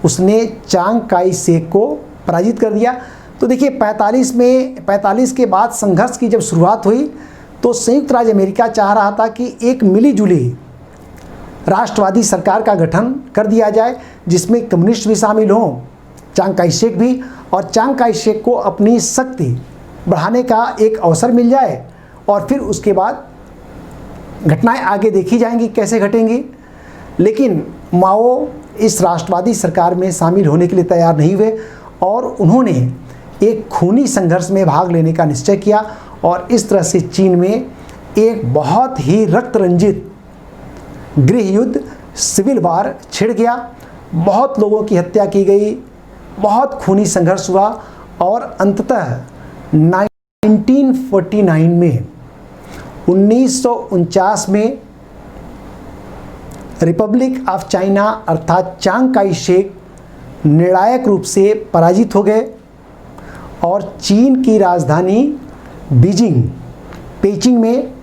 उसने चांग काई शेक को पराजित कर दिया। तो देखिए 45 के बाद संघर्ष की जब शुरुआत हुई तो संयुक्त राज्य अमेरिका चाह रहा था कि एक मिलीजुली राष्ट्रवादी सरकार का गठन कर दिया जाए जिसमें कम्युनिस्ट भी शामिल हों, चांग काई शेक भी, और चांग काई शेक को अपनी शक्ति बढ़ाने का एक अवसर मिल जाए, और फिर उसके बाद घटनाएं आगे देखी जाएंगी कैसे घटेंगी। लेकिन माओ इस राष्ट्रवादी सरकार में शामिल होने के लिए तैयार नहीं हुए और उन्होंने एक खूनी संघर्ष में भाग लेने का निश्चय किया, और इस तरह से चीन में एक बहुत ही रक्त रंजित गृह युद्ध, सिविल वार छिड़ गया। बहुत लोगों की हत्या की गई, बहुत खूनी संघर्ष हुआ, और अंततः 1949 में रिपब्लिक ऑफ चाइना अर्थात चांग काई शेक निर्णायक रूप से पराजित हो गए, और चीन की राजधानी पेइचिंग में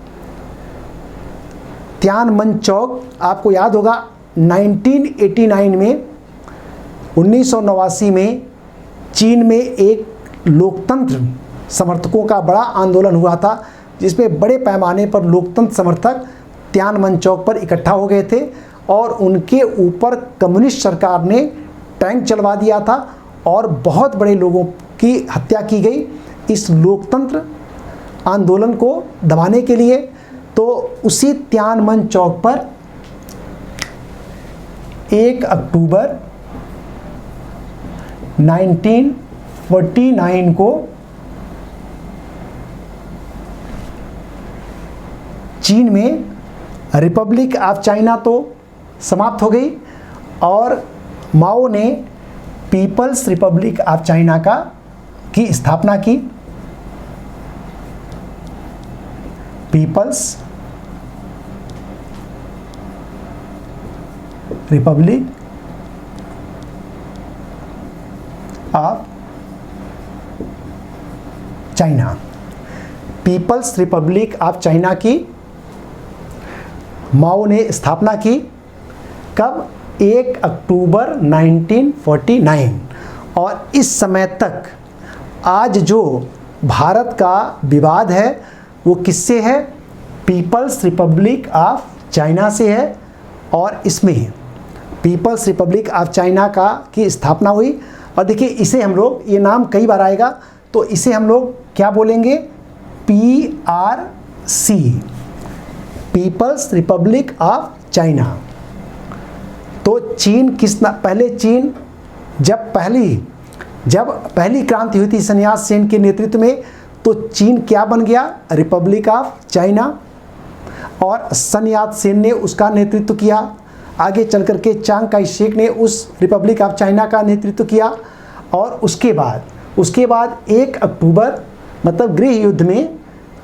तियानमन चौक, आपको याद होगा 1989 में 1989 में चीन में एक लोकतंत्र समर्थकों का बड़ा आंदोलन हुआ था जिसमें बड़े पैमाने पर लोकतंत्र समर्थक तियानमन चौक पर इकट्ठा हो गए थे, और उनके ऊपर कम्युनिस्ट सरकार ने टैंक चलवा दिया था और बहुत बड़े लोगों की हत्या की गई इस लोकतंत्र आंदोलन को दबाने के लिए। तो उसी तियानमन चौक पर 1 अक्टूबर 1949 को चीन में रिपब्लिक ऑफ चाइना तो समाप्त हो गई, और माओ ने पीपल्स रिपब्लिक ऑफ चाइना की स्थापना की। People's Republic of China, People's Republic of China की माओ ने स्थापना की। कब? 1 अक्टूबर 1949। और इस समय तक आज जो भारत का विवाद है वो किससे है? पीपल्स रिपब्लिक ऑफ चाइना से है, और इसमें पीपल्स रिपब्लिक ऑफ चाइना की स्थापना हुई। और देखिए इसे हम लोग, ये नाम कई बार आएगा, तो इसे हम लोग क्या बोलेंगे? PRC, People's Republic of China. तो चीन पहले चीन जब पहली क्रांति हुई थी सन यात सेन के नेतृत्व में, तो चीन क्या बन गया? रिपब्लिक ऑफ चाइना, और सन यात सेन ने उसका नेतृत्व किया। आगे चल कर के चांग काई शेक ने उस रिपब्लिक ऑफ चाइना का नेतृत्व किया। और उसके बाद 1 अक्टूबर मतलब गृह युद्ध में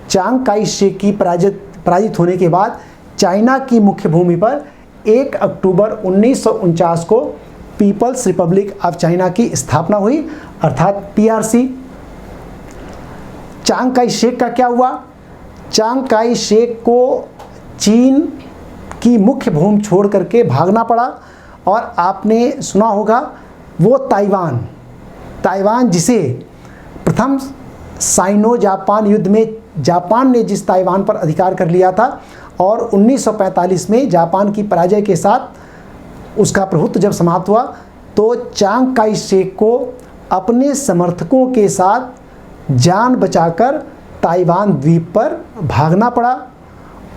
चांग काई शेक की पराजित होने के बाद चाइना की मुख्य भूमि पर 1 अक्टूबर 1949 को पीपल्स रिपब्लिक ऑफ चाइना की स्थापना हुई, अर्थात पीआरसी। चांग काई शेक का क्या हुआ? चांग काई शेक को चीन की मुख्य भूमि छोड़ करके भागना पड़ा। और आपने सुना होगा वो ताइवान जिसे प्रथम साइनो जापान युद्ध में जापान ने जिस ताइवान पर अधिकार कर लिया था और 1945 में जापान की पराजय के साथ उसका प्रभुत्व जब समाप्त हुआ, तो चांग काई शेक को अपने समर्थकों के साथ जान बचाकर ताइवान द्वीप पर भागना पड़ा।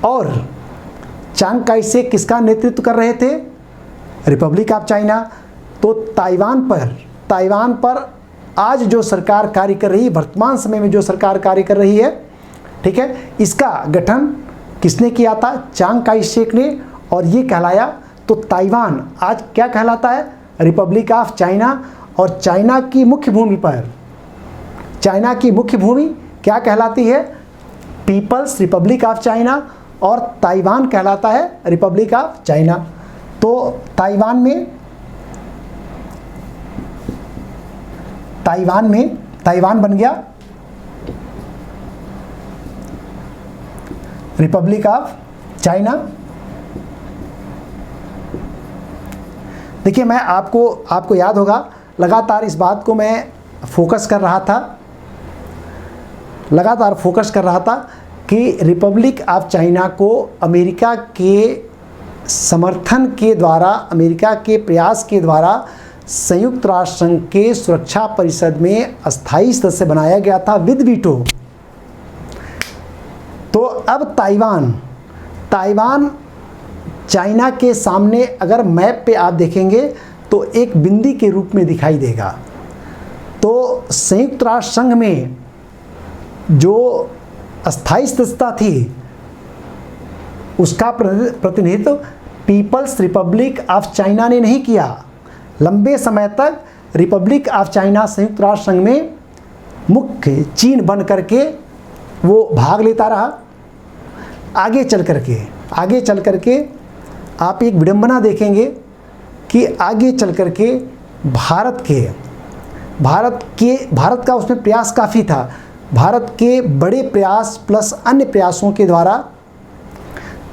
और चांग काई शेक किसका नेतृत्व कर रहे थे? Republic of China. तो ताइवान पर आज जो सरकार कार्य कर रही है, वर्तमान समय में जो सरकार कार्य कर रही है, ठीक है, इसका गठन किसने किया था? चांग काई शेक ने। और ये कहलाया, तो ताइवान आज क्या कहलाता है? Republic of China. और चाइना की मुख्य भूमि क्या कहलाती है? People's Republic of China. और ताइवान कहलाता है रिपब्लिक ऑफ चाइना। तो ताइवान बन गया रिपब्लिक ऑफ चाइना। देखिए, मैं आपको याद होगा, लगातार इस बात को मैं फोकस कर रहा था कि रिपब्लिक ऑफ चाइना को अमेरिका के समर्थन के द्वारा, अमेरिका के प्रयास के द्वारा संयुक्त राष्ट्र संघ के सुरक्षा परिषद में अस्थायी सदस्य बनाया गया था विद वीटो। तो अब ताइवान चाइना के सामने अगर मैप पे आप देखेंगे तो एक बिंदी के रूप में दिखाई देगा। तो संयुक्त राष्ट्र संघ में जो अस्थायी सदस्यता थी उसका प्रतिनिधित्व पीपल्स रिपब्लिक ऑफ चाइना ने नहीं किया। लंबे समय तक रिपब्लिक ऑफ चाइना संयुक्त राष्ट्र संघ में मुख्य चीन बन करके वो भाग लेता रहा। आगे चल करके आप एक विडंबना देखेंगे कि आगे चल करके भारत का उसमें प्रयास काफ़ी था। भारत के बड़े प्रयास प्लस अन्य प्रयासों के द्वारा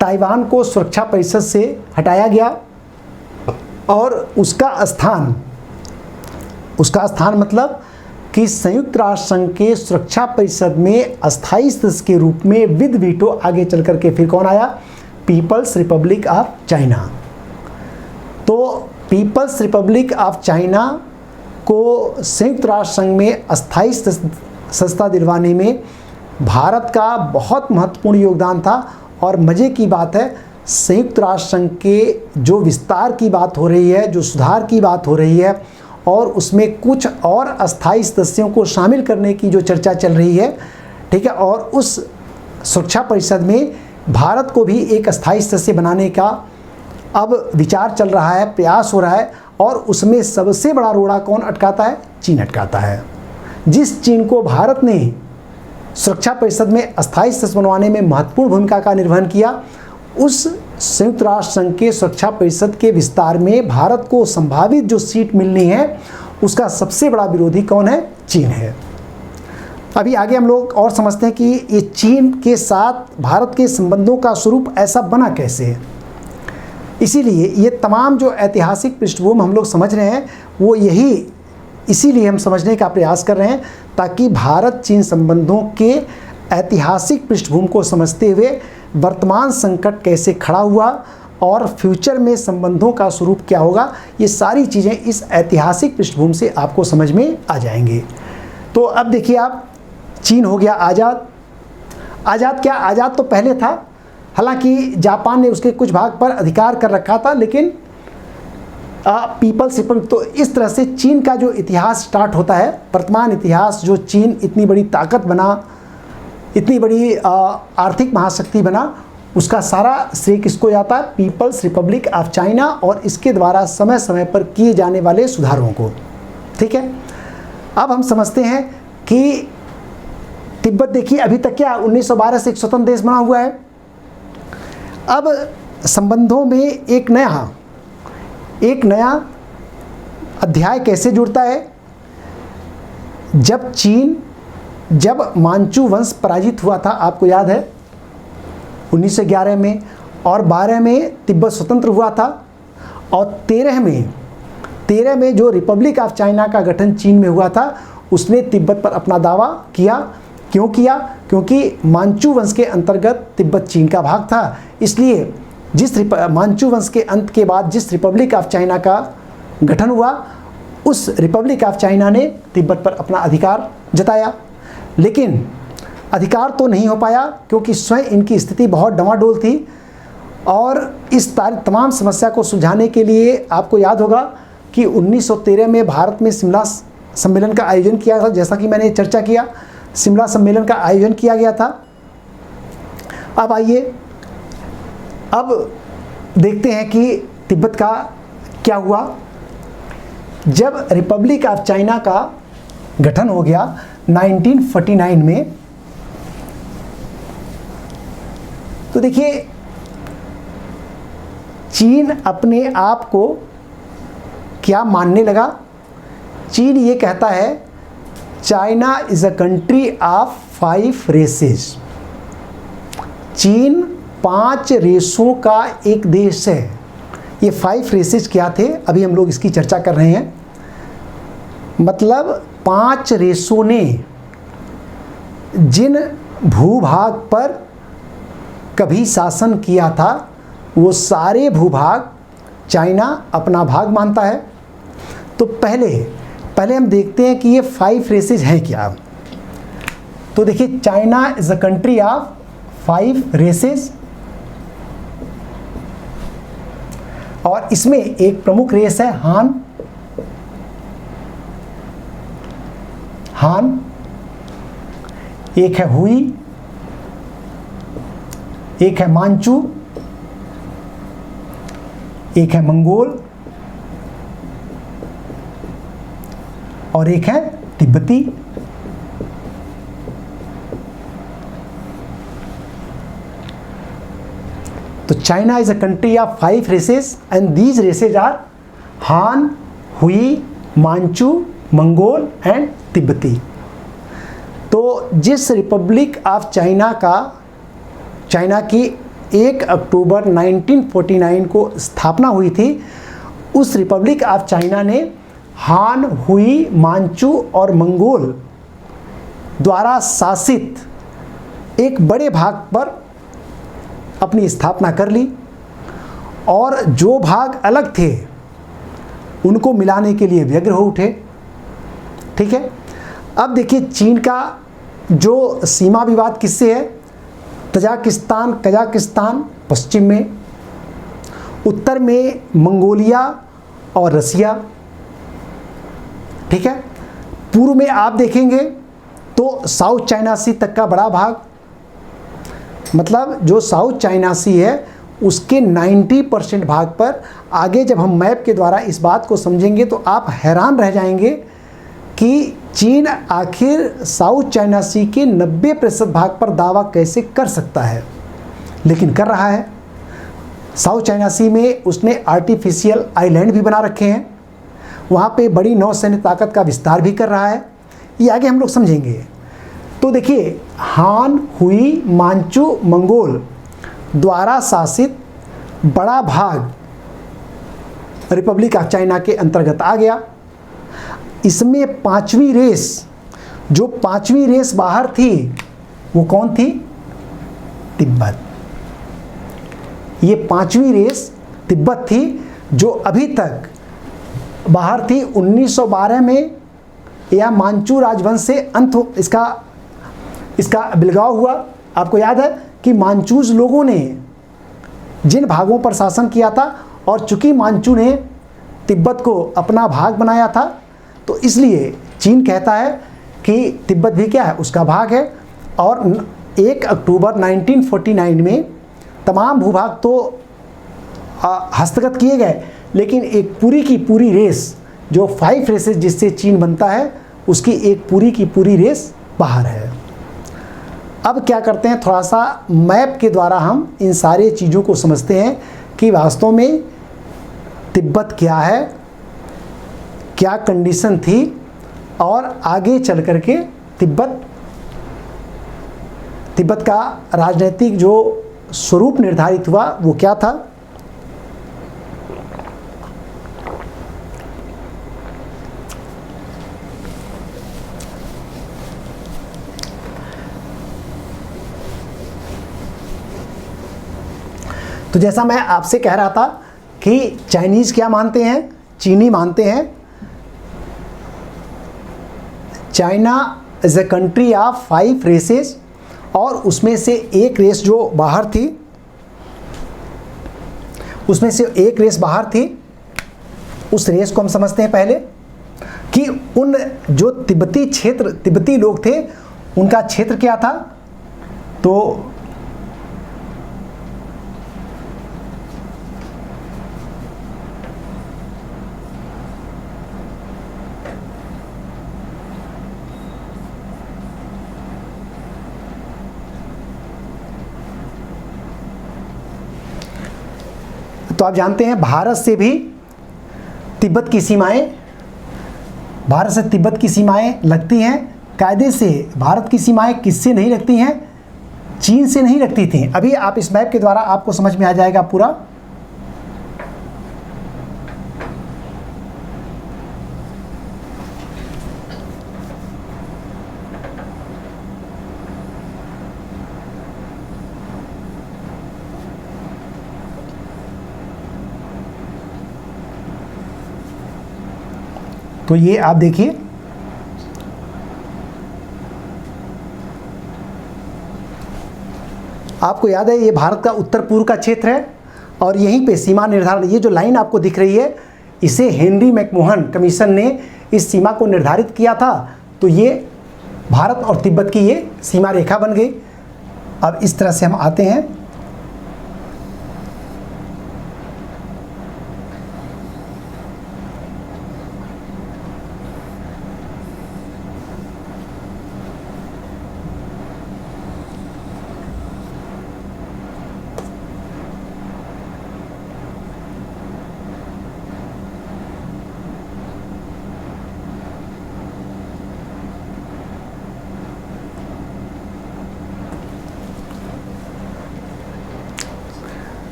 ताइवान को सुरक्षा परिषद से हटाया गया और उसका स्थान मतलब कि संयुक्त राष्ट्र संघ के सुरक्षा परिषद में अस्थायी सदस्य के रूप में विद वीटो आगे चल करके फिर कौन आया? People's Republic of China. तो पीपल्स रिपब्लिक ऑफ चाइना को संयुक्त राष्ट्र संघ में अस्थायी सदस्यता दिलवाने में भारत का बहुत महत्वपूर्ण योगदान था। और मज़े की बात है, संयुक्त राष्ट्र संघ के जो विस्तार की बात हो रही है, जो सुधार की बात हो रही है, और उसमें कुछ और अस्थायी सदस्यों को शामिल करने की जो चर्चा चल रही है, ठीक है, और उस सुरक्षा परिषद में भारत को भी एक अस्थायी सदस्य बनाने का अब विचार चल रहा है, प्रयास हो रहा है। और उसमें सबसे बड़ा रोड़ा कौन अटकाता है? चीन अटकाता है। जिस चीन को भारत ने सुरक्षा परिषद में अस्थायी सदस्य बनवाने में महत्वपूर्ण भूमिका का निर्वहन किया, उस संयुक्त राष्ट्र संघ के सुरक्षा परिषद के विस्तार में भारत को संभावित जो सीट मिलनी है उसका सबसे बड़ा विरोधी कौन है? चीन है। अभी आगे हम लोग और समझते हैं कि ये चीन के साथ भारत के संबंधों का स्वरूप ऐसा बना कैसे। इसीलिए ये तमाम जो ऐतिहासिक पृष्ठभूमि हम लोग समझ रहे हैं वो इसीलिए हम समझने का प्रयास कर रहे हैं, ताकि भारत चीन संबंधों के ऐतिहासिक पृष्ठभूमि को समझते हुए वर्तमान संकट कैसे खड़ा हुआ और फ्यूचर में संबंधों का स्वरूप क्या होगा, ये सारी चीज़ें इस ऐतिहासिक पृष्ठभूमि से आपको समझ में आ जाएंगे। तो अब देखिए आप, चीन हो गया आज़ाद। आज़ाद तो पहले था, हालांकि जापान ने उसके कुछ भाग पर अधिकार कर रखा था, लेकिन पीपल्स रिपब्लिक। तो इस तरह से चीन का जो इतिहास स्टार्ट होता है, वर्तमान इतिहास, जो चीन इतनी बड़ी ताकत बना, इतनी बड़ी आर्थिक महाशक्ति बना, उसका सारा श्रेय किसको जाता है? पीपल्स रिपब्लिक ऑफ चाइना और इसके द्वारा समय समय पर किए जाने वाले सुधारों को। ठीक है, अब हम समझते हैं कि तिब्बत देखिए अभी तक क्या 1912 से एक स्वतंत्र देश बना हुआ है। अब संबंधों में एक नया अध्याय कैसे जुड़ता है? जब मांचू वंश पराजित हुआ था, आपको याद है 1911 में, और 12 में तिब्बत स्वतंत्र हुआ था, और 13 में जो रिपब्लिक ऑफ चाइना का गठन चीन में हुआ था, उसने तिब्बत पर अपना दावा किया। क्यों किया? क्योंकि मांचू वंश के अंतर्गत तिब्बत चीन का भाग था। इसलिए मांचू वंश के अंत के बाद जिस रिपब्लिक ऑफ चाइना का गठन हुआ, उस रिपब्लिक ऑफ चाइना ने तिब्बत पर अपना अधिकार जताया। लेकिन अधिकार तो नहीं हो पाया क्योंकि स्वयं इनकी स्थिति बहुत डमाडोल थी। और इस तमाम समस्या को सुलझाने के लिए आपको याद होगा कि 1913 में भारत में शिमला सम्मेलन का आयोजन किया था। जैसा कि मैंने चर्चा किया, शिमला सम्मेलन का आयोजन किया गया था। अब आइए, अब देखते हैं कि तिब्बत का क्या हुआ। जब रिपब्लिक ऑफ चाइना का गठन हो गया 1949 में, तो देखिए चीन अपने आप को क्या मानने लगा? चीन ये कहता है China is a country of 5 races. चीन 5 रेसों का एक देश है। ये 5 रेसेस क्या थे, अभी हम लोग इसकी चर्चा कर रहे हैं। मतलब 5 रेसों ने जिन भूभाग पर कभी शासन किया था, वो सारे भूभाग चाइना अपना भाग मानता है। तो पहले हम देखते हैं कि ये 5 रेसेस हैं क्या। तो देखिए, China is a country of 5 races, और इसमें एक प्रमुख रेस है हान, एक है हुई, एक है मांचू, एक है मंगोल, और एक है तिब्बती। तो China is a country of 5 races and these races are Han, Hui, Manchu, Mongol and तिब्बती। तो जिस रिपब्लिक ऑफ चाइना की 1 अक्टूबर 1949 को स्थापना हुई थी, उस रिपब्लिक ऑफ चाइना ने हान, हुई, मांचू और मंगोल द्वारा शासित एक बड़े भाग पर अपनी स्थापना कर ली, और जो भाग अलग थे उनको मिलाने के लिए व्यग्र हो उठे। ठीक है, अब देखिए चीन का जो सीमा विवाद किससे है? तजाकिस्तान, कजाकिस्तान पश्चिम में, उत्तर में मंगोलिया और रसिया। ठीक है, पूर्व में आप देखेंगे तो साउथ चाइना सी तक का बड़ा भाग, मतलब जो साउथ चाइना सी है उसके 90% भाग पर। आगे जब हम मैप के द्वारा इस बात को समझेंगे तो आप हैरान रह जाएंगे कि चीन आखिर साउथ चाइना सी के 90% भाग पर दावा कैसे कर सकता है, लेकिन कर रहा है। साउथ चाइना सी में उसने आर्टिफिशियल आइलैंड भी बना रखे हैं, वहाँ पे बड़ी नौसैन्य ताकत का विस्तार भी कर रहा है। ये आगे हम लोग समझेंगे। तो देखिए, हान, हुई, मांचू, मंगोल द्वारा शासित बड़ा भाग रिपब्लिक ऑफ चाइना के अंतर्गत आ गया। इसमें 5वीं रेस बाहर थी, वो कौन थी? तिब्बत। ये 5वीं रेस तिब्बत थी, जो अभी तक बाहर थी। 1912 में या मांचू राजवंश से अंत इसका बिलगाव हुआ। आपको याद है कि मांचूज लोगों ने जिन भागों पर शासन किया था, और चूंकि मांचू ने तिब्बत को अपना भाग बनाया था, तो इसलिए चीन कहता है कि तिब्बत भी क्या है, उसका भाग है। और 1 अक्टूबर 1949 में तमाम भूभाग तो हस्तगत किए गए, लेकिन एक पूरी की पूरी रेस, जो 5 रेसेस जिससे चीन बनता है, उसकी एक पूरी की पूरी रेस बाहर है। अब क्या करते हैं, थोड़ा सा मैप के द्वारा हम इन सारे चीज़ों को समझते हैं कि वास्तव में तिब्बत क्या है, क्या कंडीशन थी, और आगे चल कर के तिब्बत का राजनीतिक जो स्वरूप निर्धारित हुआ वो क्या था। तो जैसा मैं आपसे कह रहा था कि चाइनीज़ क्या मानते हैं, चीनी मानते हैं China is a country of 5 races, और उसमें से एक रेस जो बाहर थी, उसमें से एक रेस बाहर थी। उस रेस को हम समझते हैं पहले कि उन जो तिब्बती लोग थे, उनका क्षेत्र क्या था। तो आप जानते हैं भारत से तिब्बत की सीमाएं लगती हैं। कायदे से भारत की सीमाएं किससे नहीं लगती हैं, चीन से नहीं लगती थी। अभी आप इस मैप के द्वारा आपको समझ में आ जाएगा पूरा। तो ये आप देखिए, आपको याद है ये भारत का उत्तर पूर्व का क्षेत्र है, और यहीं पे सीमा निर्धारण, ये जो लाइन आपको दिख रही है, इसे हेनरी मैकमोहन कमीशन ने इस सीमा को निर्धारित किया था। तो ये भारत और तिब्बत की ये सीमा रेखा बन गई। अब इस तरह से हम आते हैं,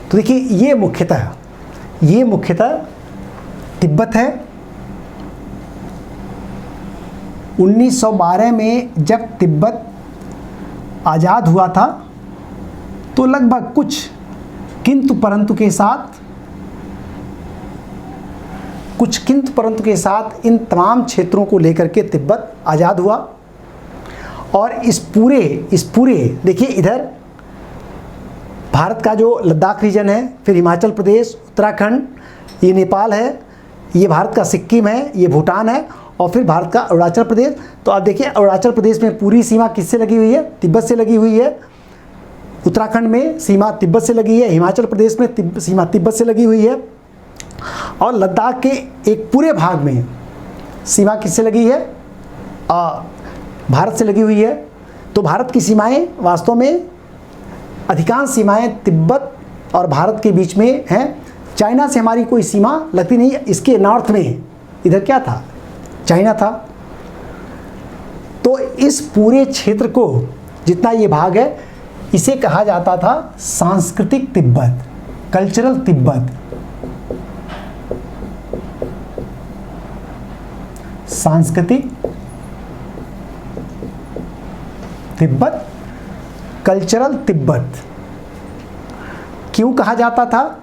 तो देखिए ये मुख्यतः तिब्बत है। 1912 में जब तिब्बत आज़ाद हुआ था, तो लगभग कुछ किंतु परंतु के साथ इन तमाम क्षेत्रों को लेकर के तिब्बत आज़ाद हुआ। और इस पूरे देखिए, इधर भारत का जो लद्दाख रीजन है, फिर हिमाचल प्रदेश, उत्तराखंड, ये नेपाल है, ये भारत का सिक्किम है, ये भूटान है, और फिर भारत का अरुणाचल प्रदेश। तो आप देखिए अरुणाचल प्रदेश में पूरी सीमा किससे लगी हुई है, तिब्बत से लगी हुई है। उत्तराखंड में सीमा तिब्बत से लगी है, हिमाचल प्रदेश में सीमा तिब्बत से लगी हुई है, और लद्दाख के एक पूरे भाग में सीमा किससे लगी है, भारत से लगी हुई है। तो भारत की सीमाएं वास्तव में अधिकांश सीमाएं तिब्बत और भारत के बीच में हैं। चाइना से हमारी कोई सीमा लगती नहीं है। इसके नॉर्थ में इधर क्या था, चाइना था। तो इस पूरे क्षेत्र को, जितना ये भाग है, इसे कहा जाता था सांस्कृतिक तिब्बत, कल्चरल तिब्बत। सांस्कृतिक तिब्बत, कल्चरल तिब्बत। क्यों कहा जाता था?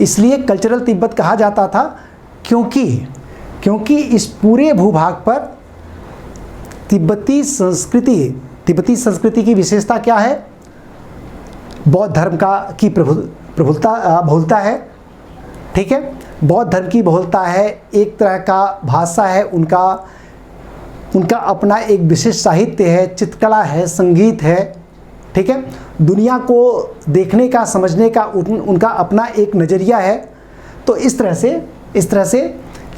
इसलिए कल्चरल तिब्बत कहा जाता था क्योंकि इस पूरे भूभाग पर तिब्बती संस्कृति की विशेषता क्या है? बौद्ध धर्म की बहुलता है। ठीक है, बौद्ध धर्म की बहुलता है, एक तरह का भाषा है उनका अपना एक विशिष्ट साहित्य है, चित्रकला है, संगीत है। ठीक है, दुनिया को देखने का, समझने का उनका अपना एक नज़रिया है। तो इस तरह से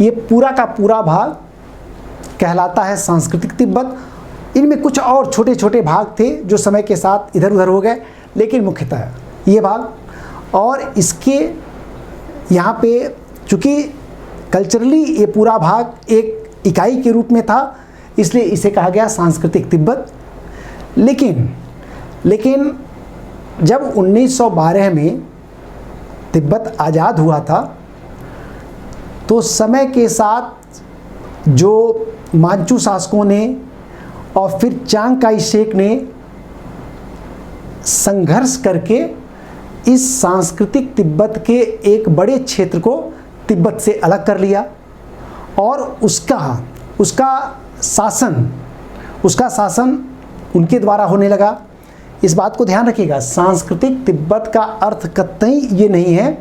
ये पूरा का पूरा भाग कहलाता है सांस्कृतिक तिब्बत। इनमें कुछ और छोटे छोटे भाग थे जो समय के साथ इधर उधर हो गए, लेकिन मुख्यतः ये भाग, और इसके यहाँ पे चूँकि कल्चरली ये पूरा भाग एक इकाई के रूप में था, इसलिए इसे कहा गया सांस्कृतिक तिब्बत। लेकिन जब 1912 में तिब्बत आज़ाद हुआ था, तो समय के साथ जो मांचू शासकों ने और फिर चांग काई शेक ने संघर्ष करके इस सांस्कृतिक तिब्बत के एक बड़े क्षेत्र को तिब्बत से अलग कर लिया, और उसका शासन उनके द्वारा होने लगा। इस बात को ध्यान रखिएगा, सांस्कृतिक तिब्बत का अर्थ कतई ये नहीं है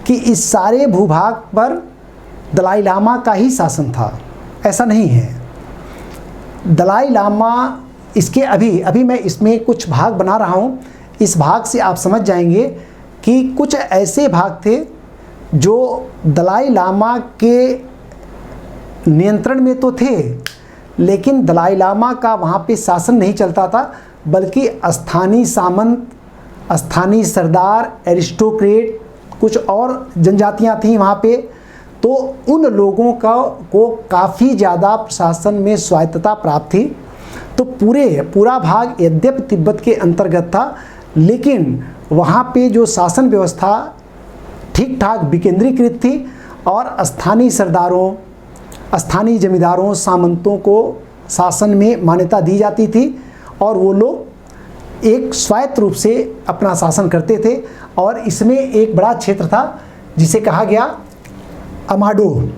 कि इस सारे भूभाग पर दलाई लामा का ही शासन था, ऐसा नहीं है। दलाई लामा इसके अभी मैं इसमें कुछ भाग बना रहा हूँ, इस भाग से आप समझ जाएंगे कि कुछ ऐसे भाग थे जो दलाई लामा के नियंत्रण में तो थे, लेकिन दलाई लामा का वहाँ पे शासन नहीं चलता था, बल्कि स्थानीय सामंत, स्थानीय सरदार, एरिस्टोक्रेट, कुछ और जनजातियाँ थीं वहाँ पे। तो उन लोगों को काफ़ी ज़्यादा प्रशासन में स्वायत्तता प्राप्त थी। तो पूरा भाग यद्यपि तिब्बत के अंतर्गत था, लेकिन वहाँ पे जो शासन व्यवस्था ठीक ठाक विकेंद्रीकृत थी, और स्थानीय सरदारों, स्थानीय जमींदारों, सामंतों को शासन में मान्यता दी जाती थी, और वो लोग एक स्वायत्त रूप से अपना शासन करते थे। और इसमें एक बड़ा क्षेत्र था जिसे कहा गया अमाडो।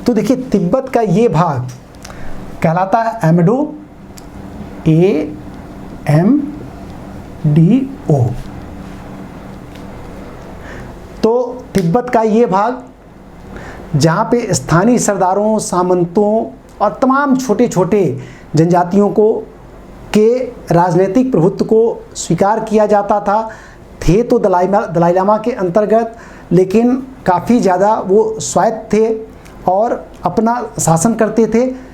तो देखिए, तिब्बत का ये भाग कहलाता है अमाडो, AMDO। तो तिब्बत का ये भाग जहाँ पे स्थानीय सरदारों, सामंतों और तमाम छोटे छोटे जनजातियों के राजनीतिक प्रभुत्व को स्वीकार किया जाता था, थे तो दलाई लामा के अंतर्गत, लेकिन काफ़ी ज़्यादा वो स्वायत्त थे और अपना शासन करते थे।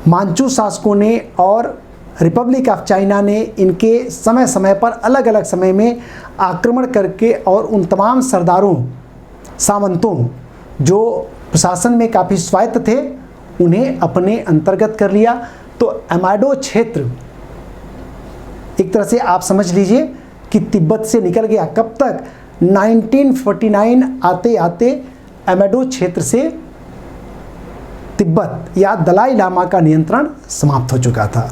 मांचू शासकों ने और रिपब्लिक ऑफ चाइना ने इनके समय समय पर अलग अलग समय में आक्रमण करके और उन तमाम सरदारों, सामंतों जो प्रशासन में काफ़ी स्वायत्त थे, उन्हें अपने अंतर्गत कर लिया। तो अमाडो क्षेत्र एक तरह से आप समझ लीजिए कि तिब्बत से निकल गया। कब तक? 1949 आते आते अमाडो क्षेत्र से तिब्बत या दलाई लामा का नियंत्रण समाप्त हो चुका था।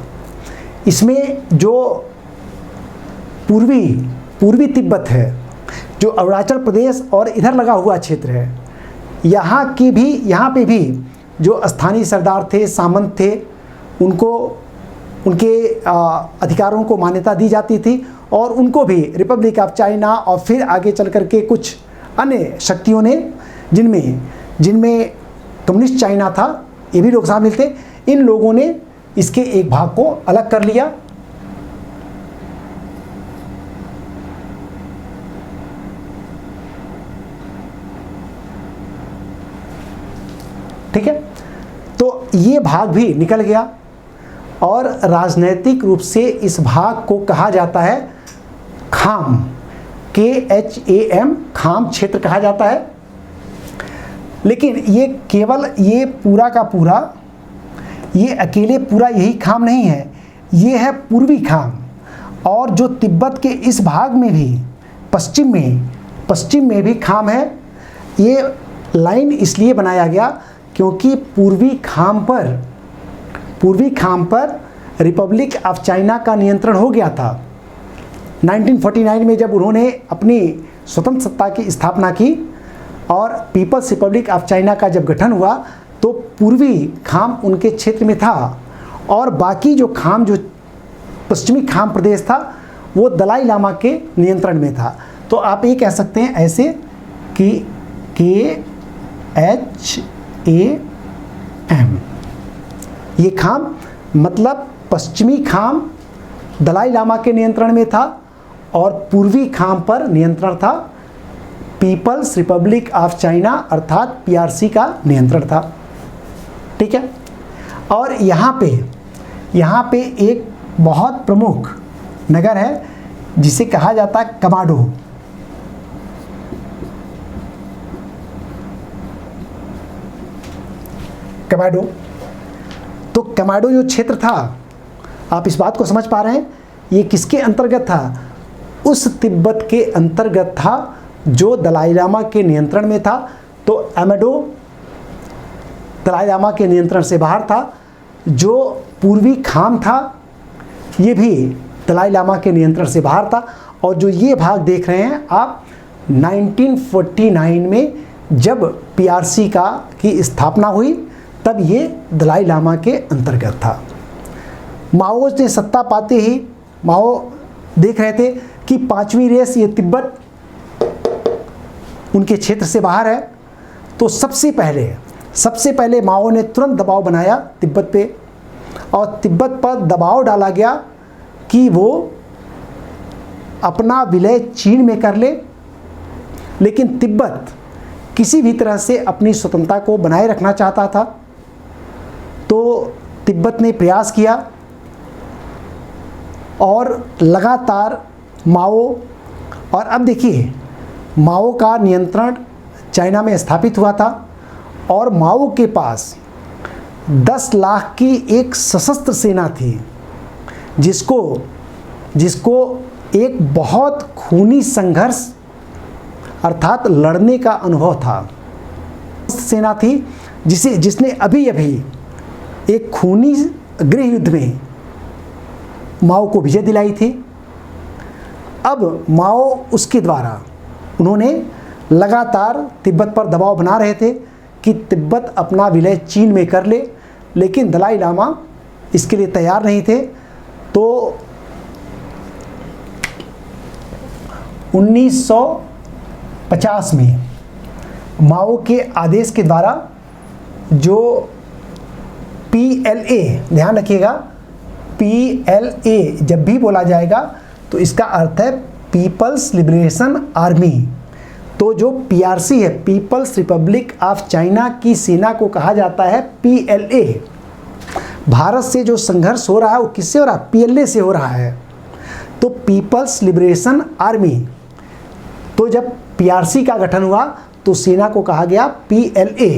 इसमें जो पूर्वी तिब्बत है, जो अरुणाचल प्रदेश और इधर लगा हुआ क्षेत्र है, यहाँ पे भी जो स्थानीय सरदार थे, सामंत थे, उनके अधिकारों को मान्यता दी जाती थी, और उनको भी रिपब्लिक ऑफ चाइना और फिर आगे चल करके कुछ अन्य शक्तियों ने, जिनमें कम्युनिस्ट चाइना था, ये भी लोग शामिल थे, इन लोगों ने इसके एक भाग को अलग कर लिया। ठीक है, तो ये भाग भी निकल गया, और राजनैतिक रूप से इस भाग को कहा जाता है खाम, KHAM, खाम क्षेत्र कहा जाता है। लेकिन ये केवल ये पूरा का पूरा, ये अकेले पूरा यही खाम नहीं है, ये है पूर्वी खाम। और जो तिब्बत के इस भाग में भी पश्चिम में भी खाम है। ये लाइन इसलिए बनाया गया क्योंकि पूर्वी खाम पर रिपब्लिक ऑफ चाइना का नियंत्रण हो गया था। 1949 में जब उन्होंने अपनी स्वतंत्र सत्ता की स्थापना की और पीपल्स रिपब्लिक ऑफ चाइना का जब गठन हुआ, तो पूर्वी खाम उनके क्षेत्र में था, और बाकी जो पश्चिमी खाम प्रदेश था वो दलाई लामा के नियंत्रण में था। तो आप ये कह सकते हैं ऐसे कि KHAM, ये खाम मतलब पश्चिमी खाम दलाई लामा के नियंत्रण में था और पूर्वी खाम पर नियंत्रण था पीपल्स रिपब्लिक ऑफ चाइना अर्थात PRC का नियंत्रण था। ठीक है। और यहाँ पे एक बहुत प्रमुख नगर है जिसे कहा जाता है कमाडो। तो कमाडो जो क्षेत्र था, आप इस बात को समझ पा रहे हैं, ये किसके अंतर्गत था? उस तिब्बत के अंतर्गत था जो दलाई लामा के नियंत्रण में था। तो अमेडो दलाई लामा के नियंत्रण से बाहर था। जो पूर्वी खाम था ये भी दलाई लामा के नियंत्रण से बाहर था। और जो ये भाग देख रहे हैं आप, 1949 में जब PRC की स्थापना हुई तब ये दलाई लामा के अंतर्गत था। माओ ने सत्ता पाते ही माओ देख रहे थे कि पांचवी रेस ये तिब्बत उनके क्षेत्र से बाहर है। तो सबसे पहले माओ ने तुरंत दबाव बनाया तिब्बत पे, और तिब्बत पर दबाव डाला गया कि वो अपना विलय चीन में कर ले। लेकिन तिब्बत किसी भी तरह से अपनी स्वतंत्रता को बनाए रखना चाहता था। तो तिब्बत ने प्रयास किया और लगातार माओ, और अब देखिए माओ का नियंत्रण चाइना में स्थापित हुआ था और माओ के पास 10 लाख की एक सशस्त्र सेना थी जिसको एक बहुत खूनी संघर्ष अर्थात लड़ने का अनुभव था। सेना थी जिसने अभी एक खूनी गृह युद्ध में माओ को विजय दिलाई थी। अब माओ उसके द्वारा उन्होंने लगातार तिब्बत पर दबाव बना रहे थे कि तिब्बत अपना विलय चीन में कर ले, लेकिन दलाई लामा इसके लिए तैयार नहीं थे। तो 1950 में माओ के आदेश के द्वारा जो PLA, ध्यान रखिएगा PLA जब भी बोला जाएगा तो इसका अर्थ है पीपल्स लिबरेशन आर्मी। तो जो PRC है, पीपल्स रिपब्लिक ऑफ चाइना की सेना को कहा जाता है PLA। भारत से जो संघर्ष हो रहा है वो किससे हो रहा है? PLA से हो रहा है। तो पीपल्स लिबरेशन आर्मी। तो जब PRC का गठन हुआ तो सेना को कहा गया PLA,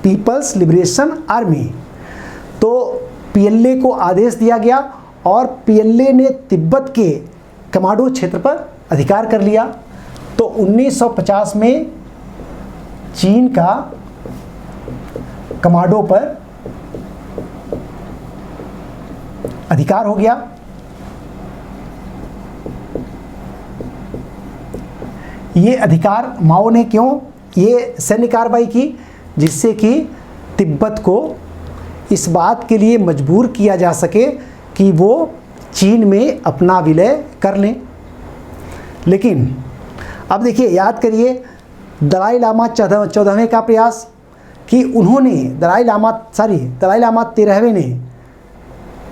पीपल्स लिबरेशन आर्मी। तो PLA को आदेश दिया गया और PLA ने तिब्बत के कमाडो क्षेत्र पर अधिकार कर लिया। तो 1950 में चीन का कमाडो पर अधिकार हो गया। ये अधिकार माओ ने क्यों ये सैन्य कार्रवाई की? जिससे कि तिब्बत को इस बात के लिए मजबूर किया जा सके कि वो चीन में अपना विलय कर लें। लेकिन अब देखिए, याद करिए दलाई लामा 14वें का प्रयास कि उन्होंने दलाई लामा 13वें ने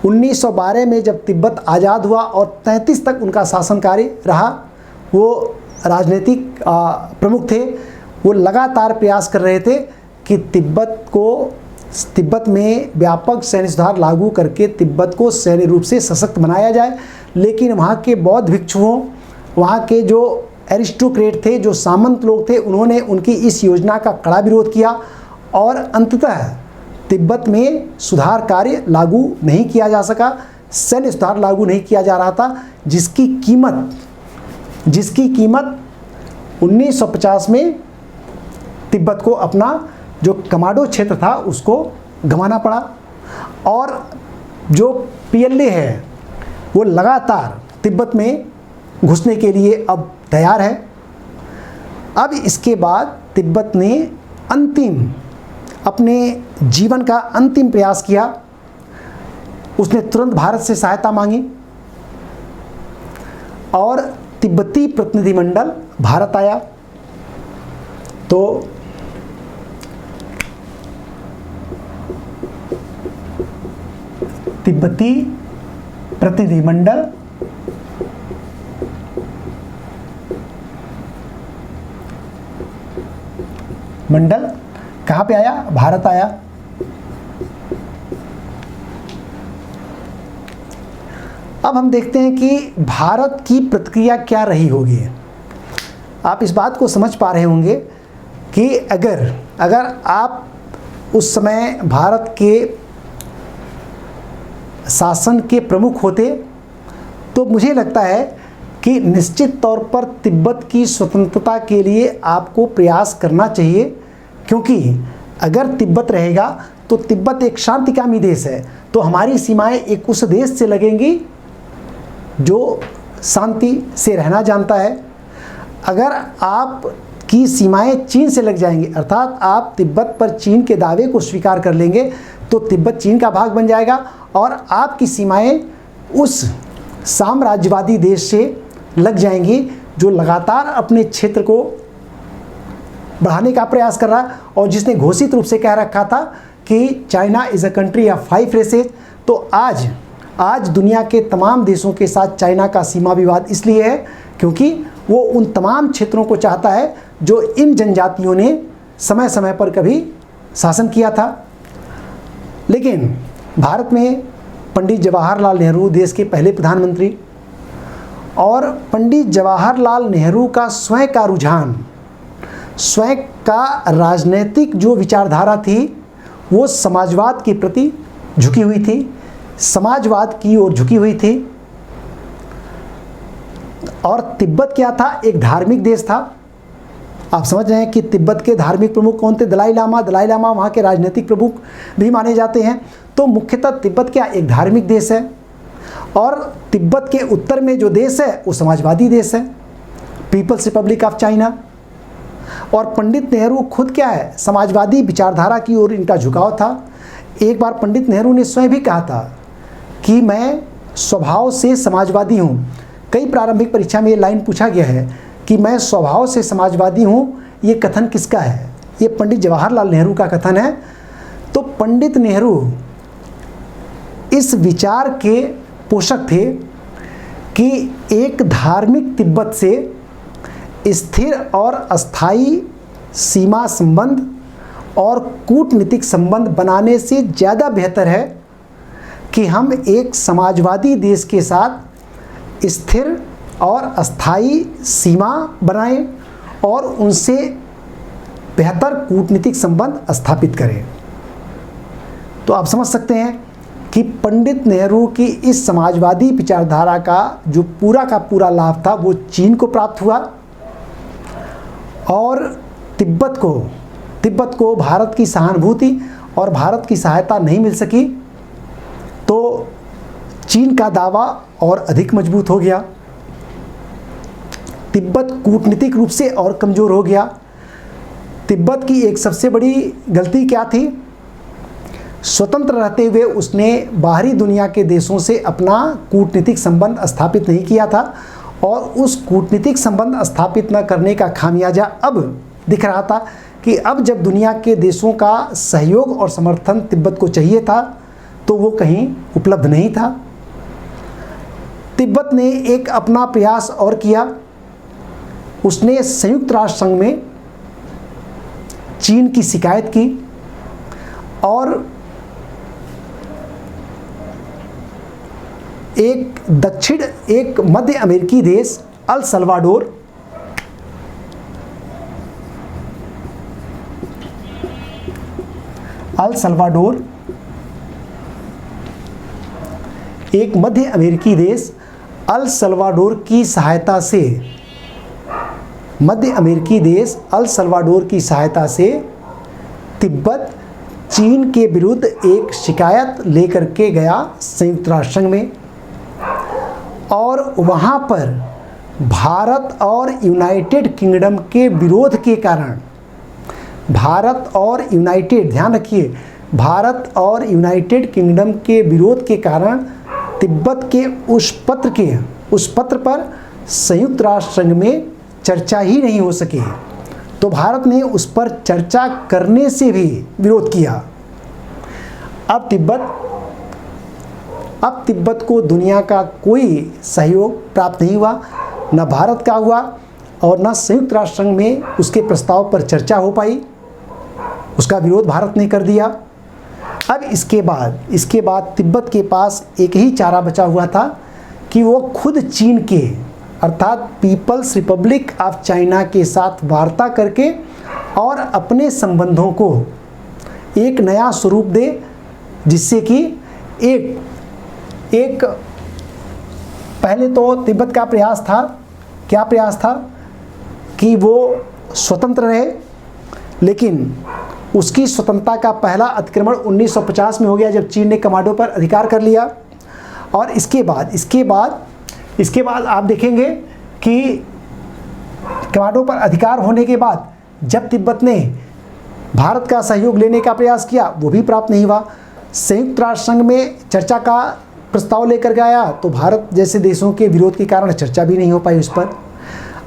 1912 में जब तिब्बत आज़ाद हुआ और 33 तक उनका शासनकारी रहा, वो राजनीतिक प्रमुख थे। वो लगातार प्रयास कर रहे थे कि तिब्बत में व्यापक सैन्य सुधार लागू करके तिब्बत को सैन्य रूप से सशक्त बनाया जाए। लेकिन वहाँ के बौद्ध भिक्षुओं, वहाँ के जो एरिस्टोक्रेट थे, जो सामंत लोग थे, उन्होंने उनकी इस योजना का कड़ा विरोध किया और अंततः तिब्बत में सुधार कार्य लागू नहीं किया जा सका, सैन्य सुधार लागू नहीं किया जा रहा था, जिसकी कीमत 1950 में तिब्बत को अपना जो कमाडो क्षेत्र था उसको गंवाना पड़ा। और जो PLA है वो लगातार तिब्बत में घुसने के लिए अब तैयार है। अब इसके बाद तिब्बत ने अपने जीवन का अंतिम प्रयास किया उसने तुरंत भारत से सहायता मांगी और तिब्बती प्रतिनिधिमंडल भारत आया। तो तिब्बती प्रतिनिधिमंडल कहाँ पे आया? भारत आया। अब हम देखते हैं कि भारत की प्रतिक्रिया क्या रही होगी। आप इस बात को समझ पा रहे होंगे कि अगर आप उस समय भारत के शासन के प्रमुख होते तो मुझे लगता है कि निश्चित तौर पर तिब्बत की स्वतंत्रता के लिए आपको प्रयास करना चाहिए, क्योंकि अगर तिब्बत रहेगा तो तिब्बत एक शांतिकामी देश है, तो हमारी सीमाएं एक उस देश से लगेंगी जो शांति से रहना जानता है। अगर आप की सीमाएं चीन से लग जाएंगी, अर्थात आप तिब्बत पर चीन के दावे को स्वीकार कर लेंगे, तो तिब्बत चीन का भाग बन जाएगा और आपकी सीमाएं उस साम्राज्यवादी देश से लग जाएंगी जो लगातार अपने क्षेत्र को बढ़ाने का प्रयास कर रहा है और जिसने घोषित रूप से कह रखा था कि China is a country of 5 races. तो आज दुनिया के तमाम देशों के साथ चाइना का सीमा विवाद इसलिए है क्योंकि वो उन तमाम क्षेत्रों को चाहता है जो इन जनजातियों ने समय समय पर कभी शासन किया था। लेकिन भारत में पंडित जवाहरलाल नेहरू देश के पहले प्रधानमंत्री, और पंडित जवाहरलाल नेहरू का स्वयं का रुझान, स्वयं का राजनीतिक जो विचारधारा थी वो समाजवाद के प्रति झुकी हुई थी, समाजवाद की ओर झुकी हुई थी। और तिब्बत क्या था? एक धार्मिक देश था। आप समझ रहे हैं कि तिब्बत के धार्मिक प्रमुख कौन थे? दलाई लामा वहाँ के राजनीतिक प्रमुख भी माने जाते हैं। तो मुख्यतः तिब्बत क्या एक धार्मिक देश है, और तिब्बत के उत्तर में जो देश है वो समाजवादी देश है, पीपल्स रिपब्लिक ऑफ चाइना। और पंडित नेहरू खुद क्या है? समाजवादी विचारधारा की ओर इनका झुकाव था। एक बार पंडित नेहरू ने स्वयं भी कहा था कि मैं स्वभाव से समाजवादी हूँ। कई प्रारंभिक परीक्षा में ये लाइन पूछा गया है कि मैं स्वभाव से समाजवादी हूँ। ये कथन किसका है? ये पंडित जवाहरलाल नेहरू का कथन है। तो पंडित नेहरू इस विचार के पोषक थे कि एक धार्मिक तिब्बत से स्थिर और अस्थायी सीमा संबंध और कूटनीतिक संबंध बनाने से ज़्यादा बेहतर है कि हम एक समाजवादी देश के साथ स्थिर और अस्थायी सीमा बनाएं और उनसे बेहतर कूटनीतिक संबंध स्थापित करें। तो आप समझ सकते हैं कि पंडित नेहरू की इस समाजवादी विचारधारा का जो पूरा का पूरा लाभ था वो चीन को प्राप्त हुआ, और तिब्बत को भारत की सहानुभूति और भारत की सहायता नहीं मिल सकी, तो चीन का दावा और अधिक मजबूत हो गया। तिब्बत कूटनीतिक रूप से और कमज़ोर हो गया। तिब्बत की एक सबसे बड़ी गलती क्या थी? स्वतंत्र रहते हुए उसने बाहरी दुनिया के देशों से अपना कूटनीतिक संबंध स्थापित नहीं किया था, और उस कूटनीतिक संबंध स्थापित न करने का खामियाजा अब दिख रहा था कि अब जब दुनिया के देशों का सहयोग और समर्थन तिब्बत को चाहिए था तो वो कहीं उपलब्ध नहीं था। तिब्बत ने एक अपना प्रयास और किया। उसने संयुक्त राष्ट्र संघ में चीन की शिकायत की, और एक मध्य अमेरिकी देश अल सल्वाडोर एक मध्य अमेरिकी देश अल सल्वाडोर की सहायता से तिब्बत चीन के विरुद्ध एक शिकायत लेकर के गया संयुक्त राष्ट्र संघ में, और वहाँ पर भारत और यूनाइटेड किंगडम के विरोध के कारण ध्यान रखिए, भारत और यूनाइटेड किंगडम के विरोध के कारण तिब्बत के उस पत्र पर संयुक्त राष्ट्र संघ में चर्चा ही नहीं हो सकी। तो भारत ने उस पर चर्चा करने से भी विरोध किया। अब तिब्बत को दुनिया का कोई सहयोग प्राप्त नहीं हुआ, न भारत का हुआ और न संयुक्त राष्ट्र संघ में उसके प्रस्ताव पर चर्चा हो पाई। उसका विरोध भारत ने कर दिया। अब इसके बाद तिब्बत के पास एक ही चारा बचा हुआ था कि वो खुद चीन के अर्थात पीपल्स रिपब्लिक ऑफ चाइना के साथ वार्ता करके और अपने संबंधों को एक नया स्वरूप दे, जिससे कि एक पहले तो तिब्बत का प्रयास था कि वो स्वतंत्र रहे, लेकिन उसकी स्वतंत्रता का पहला अतिक्रमण 1950 में हो गया जब चीन ने कमांडो पर अधिकार कर लिया। और इसके बाद आप देखेंगे कि कमांडो पर अधिकार होने के बाद जब तिब्बत ने भारत का सहयोग लेने का प्रयास किया वो भी प्राप्त नहीं हुआ। संयुक्त राष्ट्र संघ में चर्चा का प्रस्ताव लेकर गया तो भारत जैसे देशों के विरोध के कारण चर्चा भी नहीं हो पाई उस पर।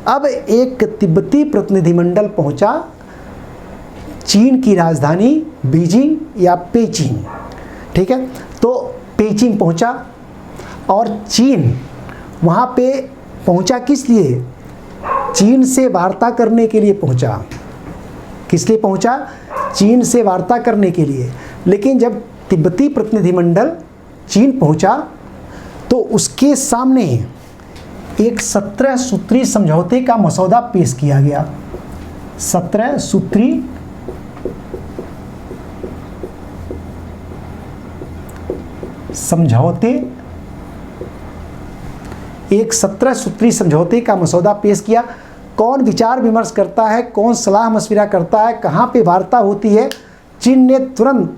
अब एक तिब्बती प्रतिनिधिमंडल पहुंचा चीन की राजधानी बीजिंग या पेचिंग, ठीक है। तो पेचिंग पहुंचा और चीन वहाँ पे पहुंचा किस लिए? चीन से वार्ता करने के लिए पहुंचा। किस लिए पहुंचा? चीन से वार्ता करने के लिए। लेकिन जब तिब्बती प्रतिनिधिमंडल चीन पहुंचा तो उसके सामने एक 17 सूत्री समझौते का मसौदा पेश किया गया। 17 सूत्री समझौते, एक 17 सूत्री समझौते का मसौदा पेश किया। कौन विचार विमर्श करता है, कौन सलाह मशविरा करता है, कहाँ पे वार्ता होती है? चीन ने तुरंत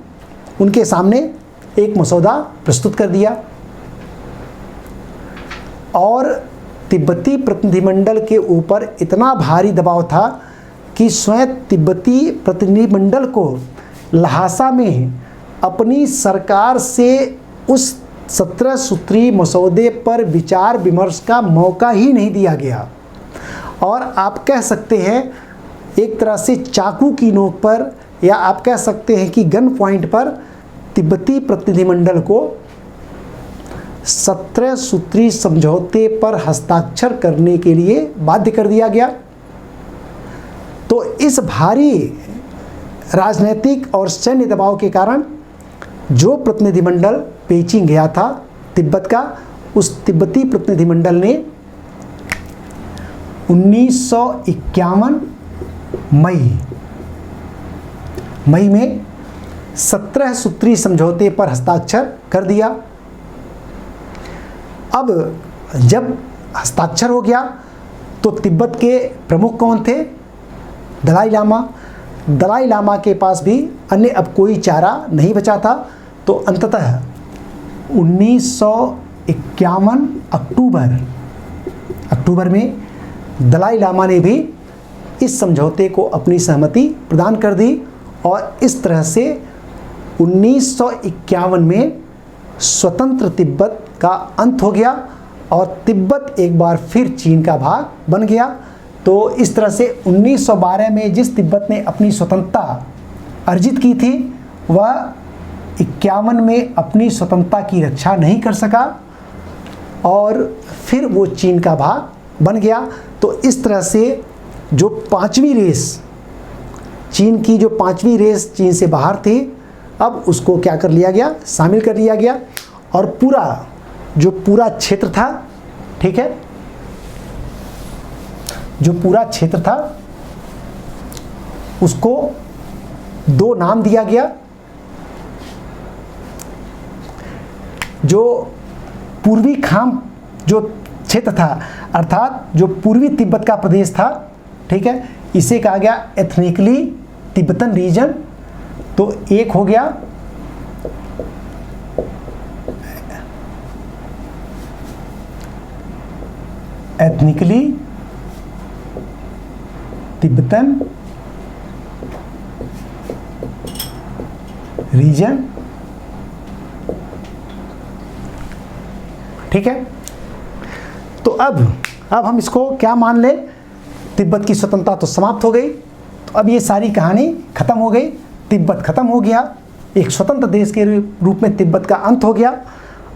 उनके सामने एक मसौदा प्रस्तुत कर दिया और तिब्बती प्रतिनिधिमंडल के ऊपर इतना भारी दबाव था कि स्वयं तिब्बती प्रतिनिधिमंडल को ल्हासा में अपनी सरकार से उस 17 सूत्री मसौदे पर विचार विमर्श का मौका ही नहीं दिया गया। और आप कह सकते हैं एक तरह से चाकू की नोक पर, या आप कह सकते हैं कि गन पॉइंट पर तिब्बती प्रतिनिधिमंडल को 17 सूत्री समझौते पर हस्ताक्षर करने के लिए बाध्य कर दिया गया। तो इस भारी राजनीतिक और सैन्य दबाव के कारण जो प्रतिनिधिमंडल पेचिंग गया था तिब्बत का, उस तिब्बती प्रतिनिधिमंडल ने 1951 मई में 17 सूत्री समझौते पर हस्ताक्षर कर दिया। अब जब हस्ताक्षर हो गया तो तिब्बत के प्रमुख कौन थे? दलाई लामा। दलाई लामा के पास भी अन्य अब कोई चारा नहीं बचा था। तो अंततः 1951 अक्टूबर में दलाई लामा ने भी इस समझौते को अपनी सहमति प्रदान कर दी और इस तरह से 1951 में स्वतंत्र तिब्बत का अंत हो गया और तिब्बत एक बार फिर चीन का भाग बन गया। तो इस तरह से 1912 में जिस तिब्बत ने अपनी स्वतंत्रता अर्जित की थी वह 51 में अपनी स्वतंत्रता की रक्षा नहीं कर सका और फिर वो चीन का भाग बन गया। तो इस तरह से जो पांचवी रेस, चीन की जो पांचवी रेस चीन से बाहर थी, अब उसको क्या कर लिया गया? शामिल कर लिया गया और पूरा क्षेत्र था, ठीक है, जो पूरा क्षेत्र था उसको दो नाम दिया गया। जो पूर्वी खाम जो क्षेत्र था अर्थात जो पूर्वी तिब्बत का प्रदेश था, ठीक है, इसे कहा गया एथनिकली तिब्बतन रीजन। तो एक हो गया एथनिकली तिब्बतन रीजन, ठीक है। तो अब हम इसको क्या मान ले, तिब्बत की स्वतंत्रता तो समाप्त हो गई, तो अब ये सारी कहानी खत्म हो गई, तिब्बत खत्म हो गया, एक स्वतंत्र देश के रूप में तिब्बत का अंत हो गया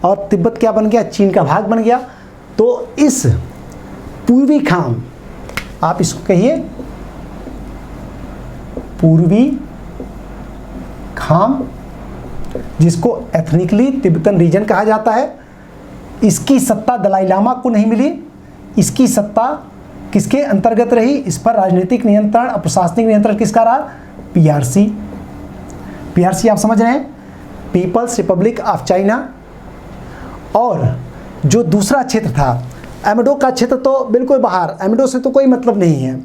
और तिब्बत क्या बन गया, चीन का भाग बन गया। तो इस पूर्वी खाम, आप इसको कहिए पूर्वी खाम, जिसको एथनिकली तिब्बतन रीजन कहा जाता है, इसकी सत्ता दलाई लामा को नहीं मिली। इसकी सत्ता किसके अंतर्गत रही, इस पर राजनीतिक नियंत्रण और प्रशासनिक नियंत्रण किसका रहा, पीआरसी। पीआरसी आप समझ रहे हैं, पीपल्स रिपब्लिक ऑफ चाइना। और जो दूसरा क्षेत्र था एमडो का क्षेत्र, तो बिल्कुल बाहर, एमडो से तो कोई मतलब नहीं है।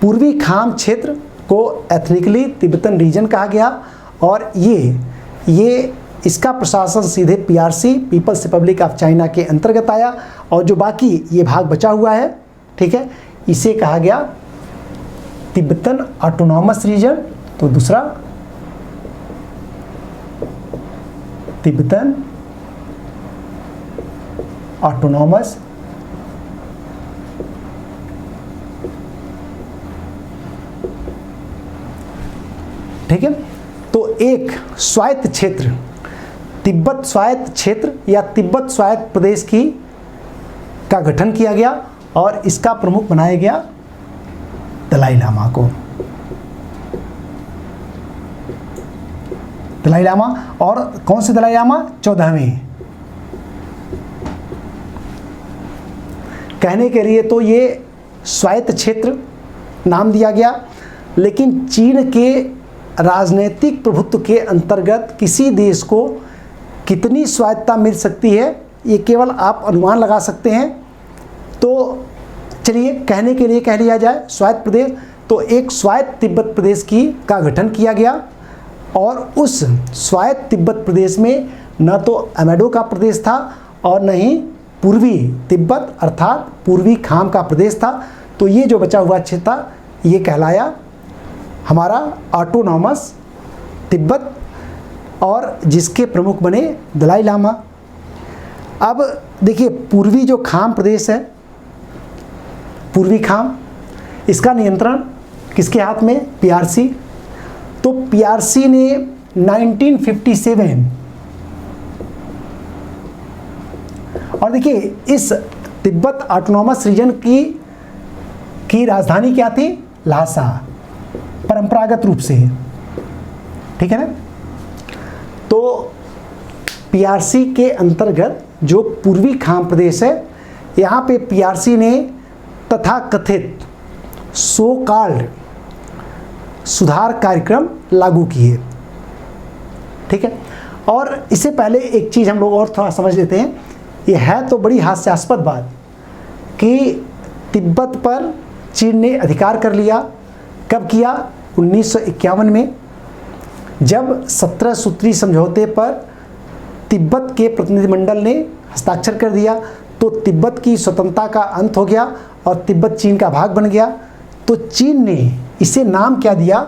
पूर्वी खाम क्षेत्र को एथनिकली तिब्बतन रीजन कहा गया और ये इसका प्रशासन सीधे PRC, People's Republic of China के अंतर्गत आया और जो बाकी ये भाग बचा हुआ है, ठीक है, इसे कहा गया तिब्बतन ऑटोनॉमस रीजन। तो दूसरा तिब्बतन ऑटोनॉमस ठीक है। तो एक स्वायत्त क्षेत्र, तिब्बत स्वायत्त क्षेत्र या तिब्बत स्वायत्त प्रदेश का गठन किया गया और इसका प्रमुख बनाया गया दलाई लामा को। दलाई लामा, और कौन से दलाई लामा, 14वें। कहने के लिए तो ये स्वायत्त क्षेत्र नाम दिया गया, लेकिन चीन के राजनीतिक प्रभुत्व के अंतर्गत किसी देश को कितनी स्वायत्तता मिल सकती है, ये केवल आप अनुमान लगा सकते हैं। तो चलिए कहने के लिए कह लिया जाए स्वायत्त प्रदेश। तो एक स्वायत्त तिब्बत प्रदेश का गठन किया गया और उस स्वायत्त तिब्बत प्रदेश में न तो अमेडो का प्रदेश था और न ही पूर्वी तिब्बत अर्थात पूर्वी खाम का प्रदेश था। तो ये जो बचा हुआ क्षेत्र था ये कहलाया हमारा ऑटोनॉमस तिब्बत और जिसके प्रमुख बने दलाई लामा। अब देखिए पूर्वी जो खाम प्रदेश है, पूर्वी खाम, इसका नियंत्रण किसके हाथ में, पीआरसी। तो पीआरसी ने 1957 और देखिए इस तिब्बत ऑटोनॉमस रीजन की राजधानी क्या थी, ल्हासा, परंपरागत रूप से, ठीक है ना। तो पीआरसी के अंतर्गत जो पूर्वी खाम प्रदेश है, यहाँ पे पीआरसी ने तथाकथित सो कॉल्ड सुधार कार्यक्रम लागू किए, ठीक है। और इससे पहले एक चीज़ हम लोग और थोड़ा समझ लेते हैं। ये है तो बड़ी हास्यास्पद बात कि तिब्बत पर चीन ने अधिकार कर लिया। कब किया, 1951 में, जब 17 सूत्री समझौते पर तिब्बत के प्रतिनिधिमंडल ने हस्ताक्षर कर दिया तो तिब्बत की स्वतंत्रता का अंत हो गया और तिब्बत चीन का भाग बन गया। तो चीन ने इसे नाम क्या दिया,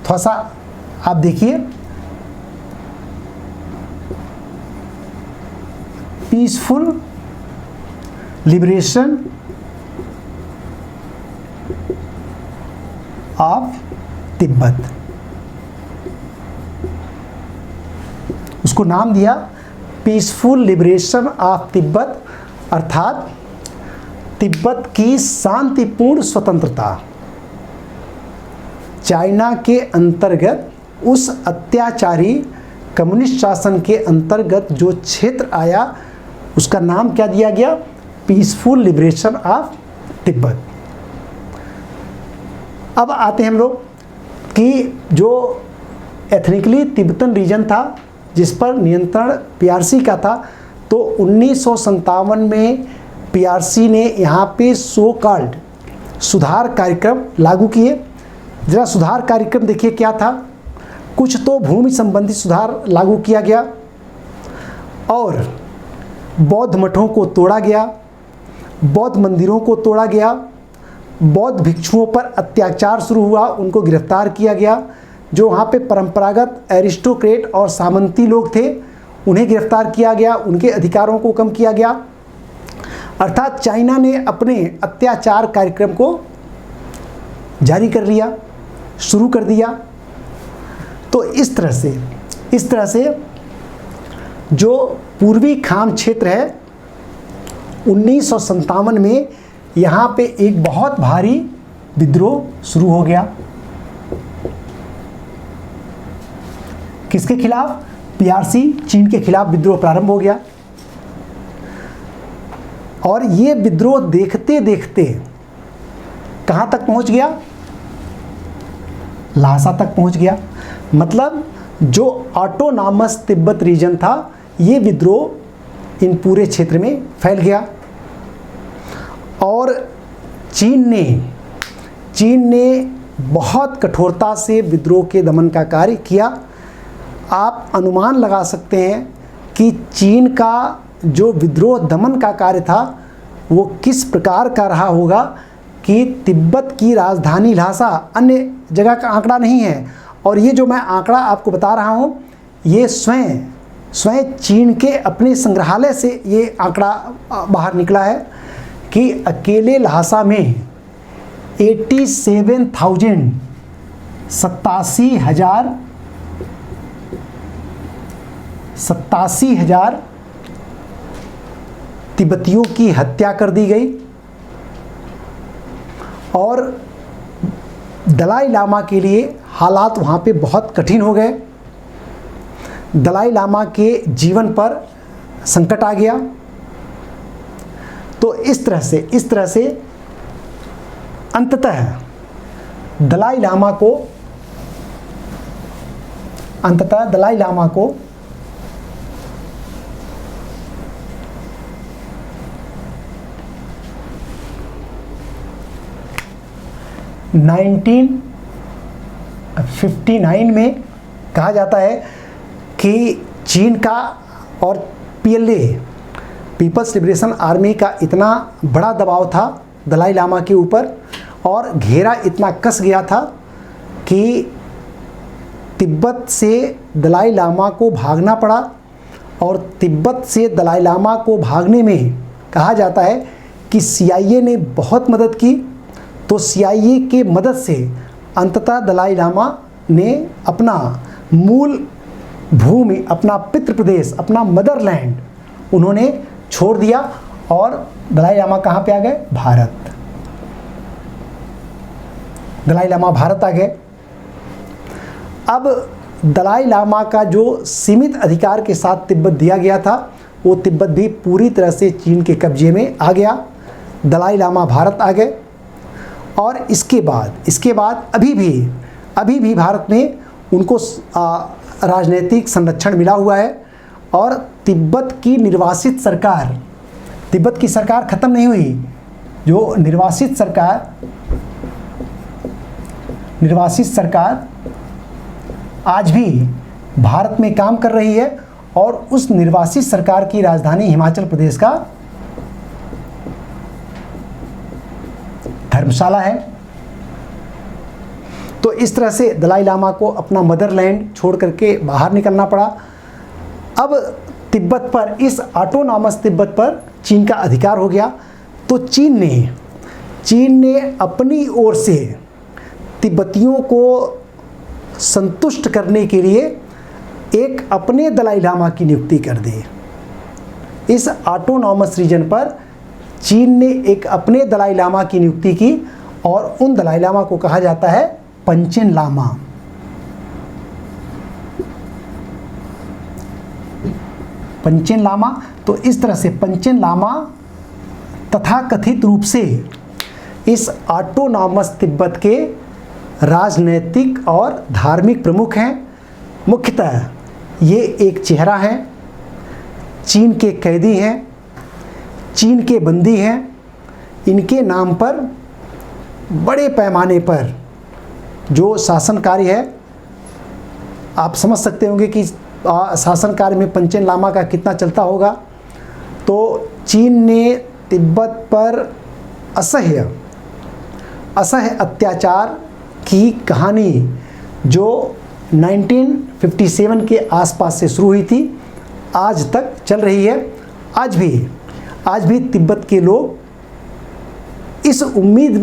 थोड़ा सा आप देखिए, पीसफुल लिबरेशन ऑफ तिब्बत, उसको नाम दिया पीसफुल लिबरेशन ऑफ तिब्बत, अर्थात तिब्बत की शांतिपूर्ण स्वतंत्रता। चाइना के अंतर्गत उस अत्याचारी कम्युनिस्ट शासन के अंतर्गत जो क्षेत्र आया उसका नाम क्या दिया गया, पीसफुल लिबरेशन ऑफ तिब्बत। अब आते हैं हम लोग कि जो एथनिकली तिब्बतन रीजन था जिस पर नियंत्रण पीआरसी का था, तो 1957 में पीआरसी ने यहाँ पे सो कॉल्ड सुधार कार्यक्रम लागू किए। जरा सुधार कार्यक्रम देखिए क्या था। कुछ तो भूमि संबंधी सुधार लागू किया गया और बौद्ध मठों को तोड़ा गया, बौद्ध मंदिरों को तोड़ा गया, बौद्ध भिक्षुओं पर अत्याचार शुरू हुआ, उनको गिरफ्तार किया गया, जो वहाँ पे परंपरागत एरिस्टोक्रेट और सामंती लोग थे उन्हें गिरफ्तार किया गया, उनके अधिकारों को कम किया गया। अर्थात चाइना ने अपने अत्याचार कार्यक्रम को जारी कर लिया, शुरू कर दिया। तो इस तरह से जो पूर्वी खाम क्षेत्र है 1957 में यहाँ पे एक बहुत भारी विद्रोह शुरू हो गया। किसके खिलाफ? पीआरसी, चीन के खिलाफ विद्रोह प्रारंभ हो गया। और ये विद्रोह देखते देखते कहाँ तक पहुँच गया? ल्हासा तक पहुँच गया। मतलब जो ऑटोनॉमस तिब्बत रीजन था, ये विद्रोह इन पूरे क्षेत्र में फैल गया। और चीन ने बहुत कठोरता से विद्रोह के दमन का कार्य किया। आप अनुमान लगा सकते हैं कि चीन का जो विद्रोह दमन का कार्य था वो किस प्रकार का रहा होगा कि तिब्बत की राजधानी ल्हासा अन्य जगह का आंकड़ा नहीं है। और ये जो मैं आंकड़ा आपको बता रहा हूँ ये स्वयं चीन के अपने संग्रहालय से ये आंकड़ा बाहर निकला है कि अकेले ल्हासा में 87,000 तिब्बतियों की हत्या कर दी गई। और दलाई लामा के लिए हालात वहाँ पे बहुत कठिन हो गए। दलाई लामा के जीवन पर संकट आ गया। तो इस तरह से अंततः दलाई लामा को 1959 में कहा जाता है कि चीन का और पीएलए पीपल्स लिबरेशन आर्मी का इतना बड़ा दबाव था दलाई लामा के ऊपर और घेरा इतना कस गया था कि तिब्बत से दलाई लामा को भागना पड़ा। और तिब्बत से दलाई लामा को भागने में कहा जाता है कि सीआईए ने बहुत मदद की। तो सीआईए के मदद से अंततः दलाई लामा ने अपना मूल भूमि, अपना पितृ प्रदेश, अपना मदरलैंड उन्होंने छोड़ दिया और दलाई लामा कहाँ पे आ गए? भारत। दलाई लामा भारत आ गए। अब दलाई लामा का जो सीमित अधिकार के साथ तिब्बत दिया गया था वो तिब्बत भी पूरी तरह से चीन के कब्जे में आ गया। दलाई लामा भारत आ गए। और इसके बाद अभी भी भारत में उनको राजनीतिक संरक्षण मिला हुआ है। और तिब्बत की सरकार ख़त्म नहीं हुई। जो निर्वासित सरकार आज भी भारत में काम कर रही है। और उस निर्वासित सरकार की राजधानी हिमाचल प्रदेश का धर्मशाला है। तो इस तरह से दलाई लामा को अपना मदरलैंड छोड़ करके बाहर निकलना पड़ा। अब तिब्बत पर, इस ऑटोनॉमस तिब्बत पर चीन का अधिकार हो गया। तो चीन ने अपनी ओर से तिब्बतियों को संतुष्ट करने के लिए एक अपने दलाई लामा की नियुक्ति कर दी। इस ऑटोनॉमस रीजन पर चीन ने एक अपने दलाई लामा की नियुक्ति की और उन दलाई लामा को कहा जाता है पंचेन लामा। पंचेन लामा। तो इस तरह से पंचेन लामा तथाकथित रूप से इस ऑटोनॉमस तिब्बत के राजनैतिक और धार्मिक प्रमुख हैं। मुख्यतः ये एक चेहरा है, चीन के कैदी हैं, चीन के बंदी हैं। इनके नाम पर बड़े पैमाने पर जो शासन कार्य है, आप समझ सकते होंगे कि शासन कार्य में पंचेन लामा का कितना चलता होगा। तो चीन ने तिब्बत पर असह्य अत्याचार की कहानी जो 1957 के आसपास से शुरू हुई थी, आज तक चल रही है। आज भी तिब्बत के लोग इस उम्मीद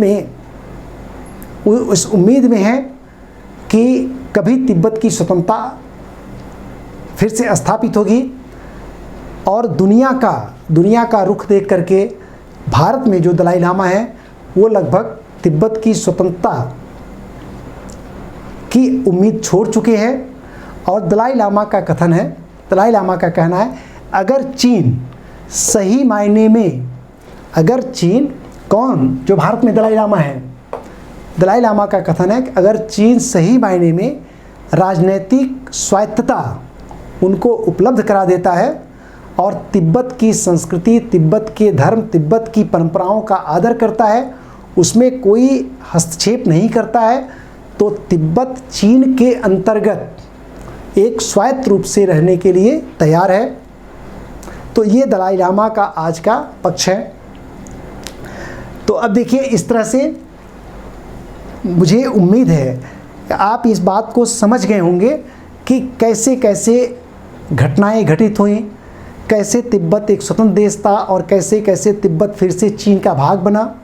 में हैं कि कभी तिब्बत की स्वतंत्रता फिर से स्थापित होगी और दुनिया का रुख देख करके भारत में जो दलाई लामा है वो लगभग तिब्बत की स्वतंत्रता की उम्मीद छोड़ चुके हैं। और दलाई लामा का कहना है, अगर चीन सही मायने में, जो भारत में दलाई लामा है, दलाई लामा का कथन है कि अगर चीन सही मायने में राजनीतिक स्वायत्तता उनको उपलब्ध करा देता है और तिब्बत की संस्कृति, तिब्बत के धर्म, तिब्बत की परंपराओं का आदर करता है, उसमें कोई हस्तक्षेप नहीं करता है, तो तिब्बत चीन के अंतर्गत एक स्वायत्त रूप से रहने के लिए तैयार है। तो ये दलाई लामा का आज का पक्ष है। तो अब देखिए, इस तरह से मुझे उम्मीद है कि आप इस बात को समझ गए होंगे कि कैसे कैसे घटनाएं घटित हुई, कैसे तिब्बत एक स्वतंत्र देश था और कैसे कैसे तिब्बत फिर से चीन का भाग बना।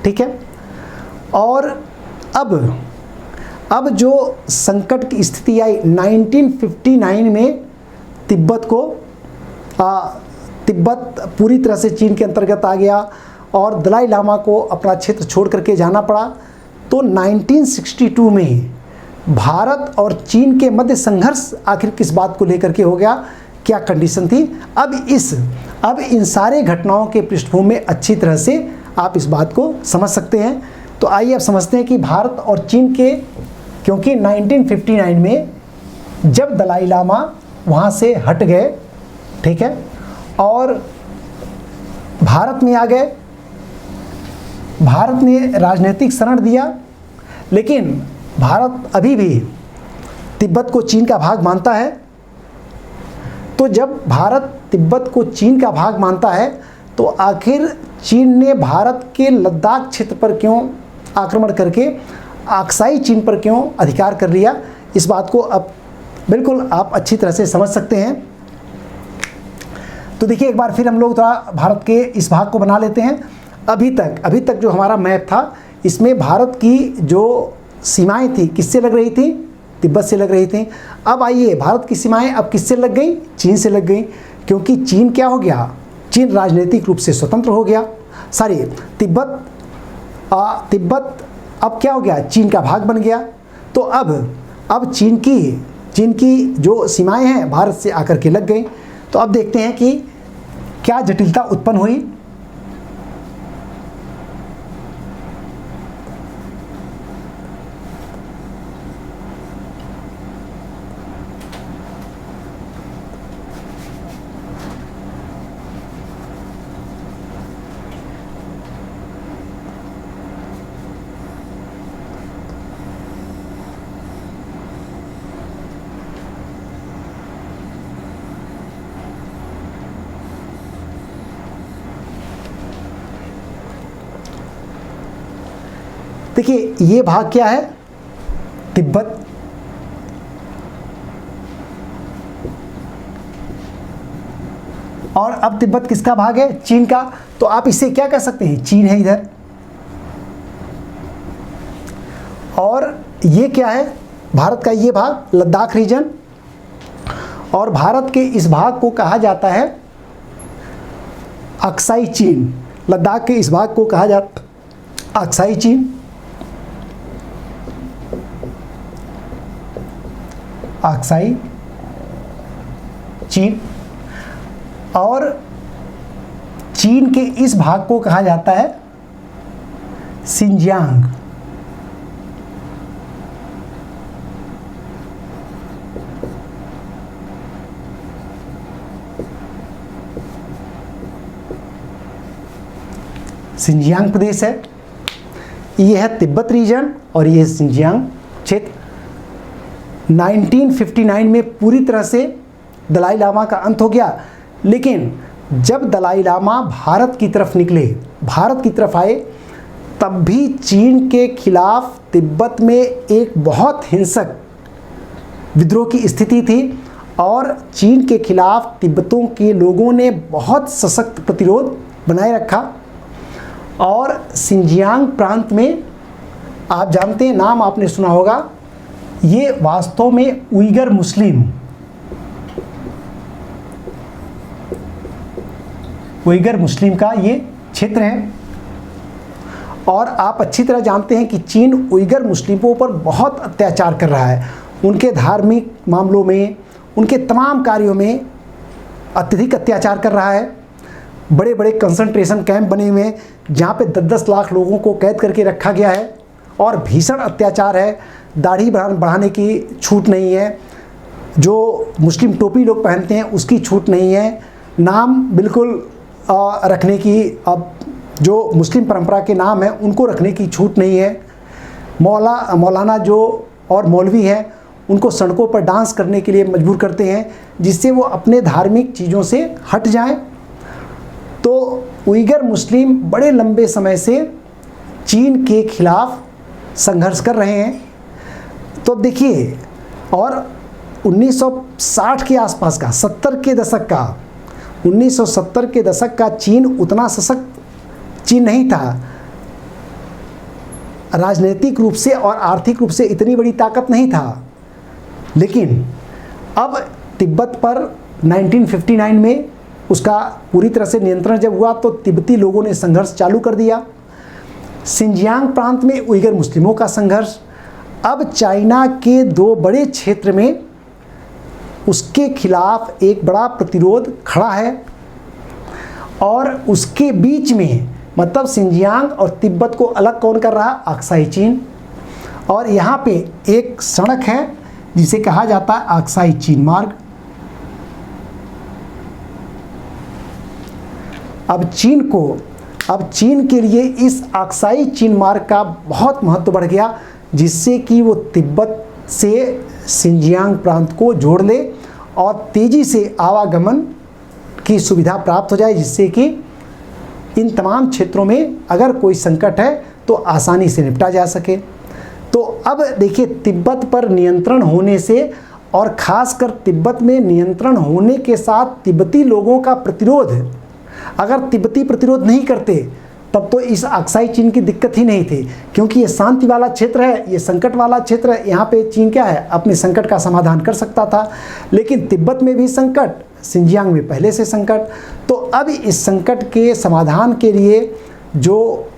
ठीक है। और अब जो संकट की स्थिति आई 1959 में, तिब्बत पूरी तरह से चीन के अंतर्गत आ गया और दलाई लामा को अपना क्षेत्र छोड़ करके जाना पड़ा। तो 1962 में भारत और चीन के मध्य संघर्ष आखिर किस बात को लेकर के हो गया, क्या कंडीशन थी, अब इन सारे घटनाओं के पृष्ठभूमि में अच्छी तरह से आप इस बात को समझ सकते हैं। तो आइए अब समझते हैं कि भारत और चीन के, क्योंकि 1959 में जब दलाई लामा वहाँ से हट गए, ठीक है, और भारत में आ गए, भारत ने राजनीतिक शरण दिया, लेकिन भारत अभी भी तिब्बत को चीन का भाग मानता है। तो जब भारत तिब्बत को चीन का भाग मानता है तो आखिर चीन ने भारत के लद्दाख क्षेत्र पर क्यों आक्रमण करके अक्साई चीन पर क्यों अधिकार कर लिया, इस बात को अब बिल्कुल आप अच्छी तरह से समझ सकते हैं। तो देखिए, एक बार फिर हम लोग थोड़ा भारत के इस भाग को बना लेते हैं। अभी तक जो हमारा मैप था, इसमें भारत की जो सीमाएं थी किससे लग रही थी, तिब्बत से लग रही थी। अब आइए, भारत की सीमाएं अब किससे लग गई, चीन से लग गई, क्योंकि चीन क्या हो गया, चीन राजनीतिक रूप से स्वतंत्र हो गया। तिब्बत अब क्या हो गया, चीन का भाग बन गया। तो अब चीन की जो सीमाएं हैं भारत से आकर के लग गई। तो अब देखते हैं कि क्या जटिलता उत्पन्न हुई। देखिए, ये भाग क्या है, तिब्बत, और अब तिब्बत किसका भाग है, चीन का। तो आप इसे क्या कह सकते हैं, चीन है इधर, और ये क्या है, भारत का ये भाग लद्दाख रीजन, और भारत के इस भाग को कहा जाता है अक्साई चीन। लद्दाख के इस भाग को कहा जाता अक्साई चीन, अक्साई चीन, और चीन के इस भाग को कहा जाता है सिंजियांग। सिंजियांग प्रदेश है, ये है तिब्बत रीजन और ये सिंजियांग क्षेत्र। 1959 में पूरी तरह से दलाई लामा का अंत हो गया, लेकिन जब दलाई लामा भारत की तरफ निकले, भारत की तरफ आए, तब भी चीन के खिलाफ तिब्बत में एक बहुत हिंसक विद्रोह की स्थिति थी और चीन के खिलाफ तिब्बतों के लोगों ने बहुत सशक्त प्रतिरोध बनाए रखा। और सिंजियांग प्रांत में आप जानते हैं, नाम आपने सुना होगा, ये वास्तव में उइगर मुस्लिम का ये क्षेत्र है। और आप अच्छी तरह जानते हैं कि चीन उइगर मुस्लिमों पर बहुत अत्याचार कर रहा है। उनके धार्मिक मामलों में, उनके तमाम कार्यों में अत्यधिक अत्याचार कर रहा है। बड़े बड़े कंसंट्रेशन कैंप बने हुए हैं जहाँ पे 10-10 लाख लोगों को कैद करके रखा गया है और भीषण अत्याचार है। दाढ़ी बढ़ाने की छूट नहीं है, जो मुस्लिम टोपी लोग पहनते हैं उसकी छूट नहीं है, नाम बिल्कुल रखने की, अब जो मुस्लिम परंपरा के नाम हैं उनको रखने की छूट नहीं है। मौलाना जो और मौलवी हैं उनको सड़कों पर डांस करने के लिए मजबूर करते हैं जिससे वो अपने धार्मिक चीज़ों से हट जाएं। तो उइगर मुस्लिम बड़े लंबे समय से चीन के खिलाफ संघर्ष कर रहे हैं। तो देखिए, और 1960 के आसपास का, 1970 के दशक का चीन उतना सशक्त चीन नहीं था, राजनीतिक रूप से और आर्थिक रूप से इतनी बड़ी ताकत नहीं था। लेकिन अब तिब्बत पर 1959 में उसका पूरी तरह से नियंत्रण जब हुआ तो तिब्बती लोगों ने संघर्ष चालू कर दिया। सिंजियांग प्रांत में उइगर मुस्लिमों का संघर्ष, अब चाइना के 2 बड़े क्षेत्र में उसके खिलाफ एक बड़ा प्रतिरोध खड़ा है। और उसके बीच में, मतलब सिंजियांग और तिब्बत को अलग कौन कर रहा? अक्साई चीन। और यहाँ पे एक सड़क है जिसे कहा जाता है अक्साई चीन मार्ग। अब चीन के लिए इस अक्साई चीन मार्ग का बहुत महत्व बढ़ गया, जिससे कि वो तिब्बत से सिंजियांग प्रांत को जोड़ ले और तेज़ी से आवागमन की सुविधा प्राप्त हो जाए, जिससे कि इन तमाम क्षेत्रों में अगर कोई संकट है तो आसानी से निपटा जा सके। तो अब देखिए, तिब्बत पर नियंत्रण होने से और ख़ासकर तिब्बत में नियंत्रण होने के साथ तिब्बती लोगों का प्रतिरोध, अगर तिब्बती प्रतिरोध नहीं करते तब तो इस अक्साई चीन की दिक्कत ही नहीं थी, क्योंकि ये शांति वाला क्षेत्र है, ये संकट वाला क्षेत्र है। यहाँ पे चीन क्या है, अपने संकट का समाधान कर सकता था। लेकिन तिब्बत में भी संकट, सिंजियांग में पहले से संकट, तो अब इस संकट के समाधान के लिए जो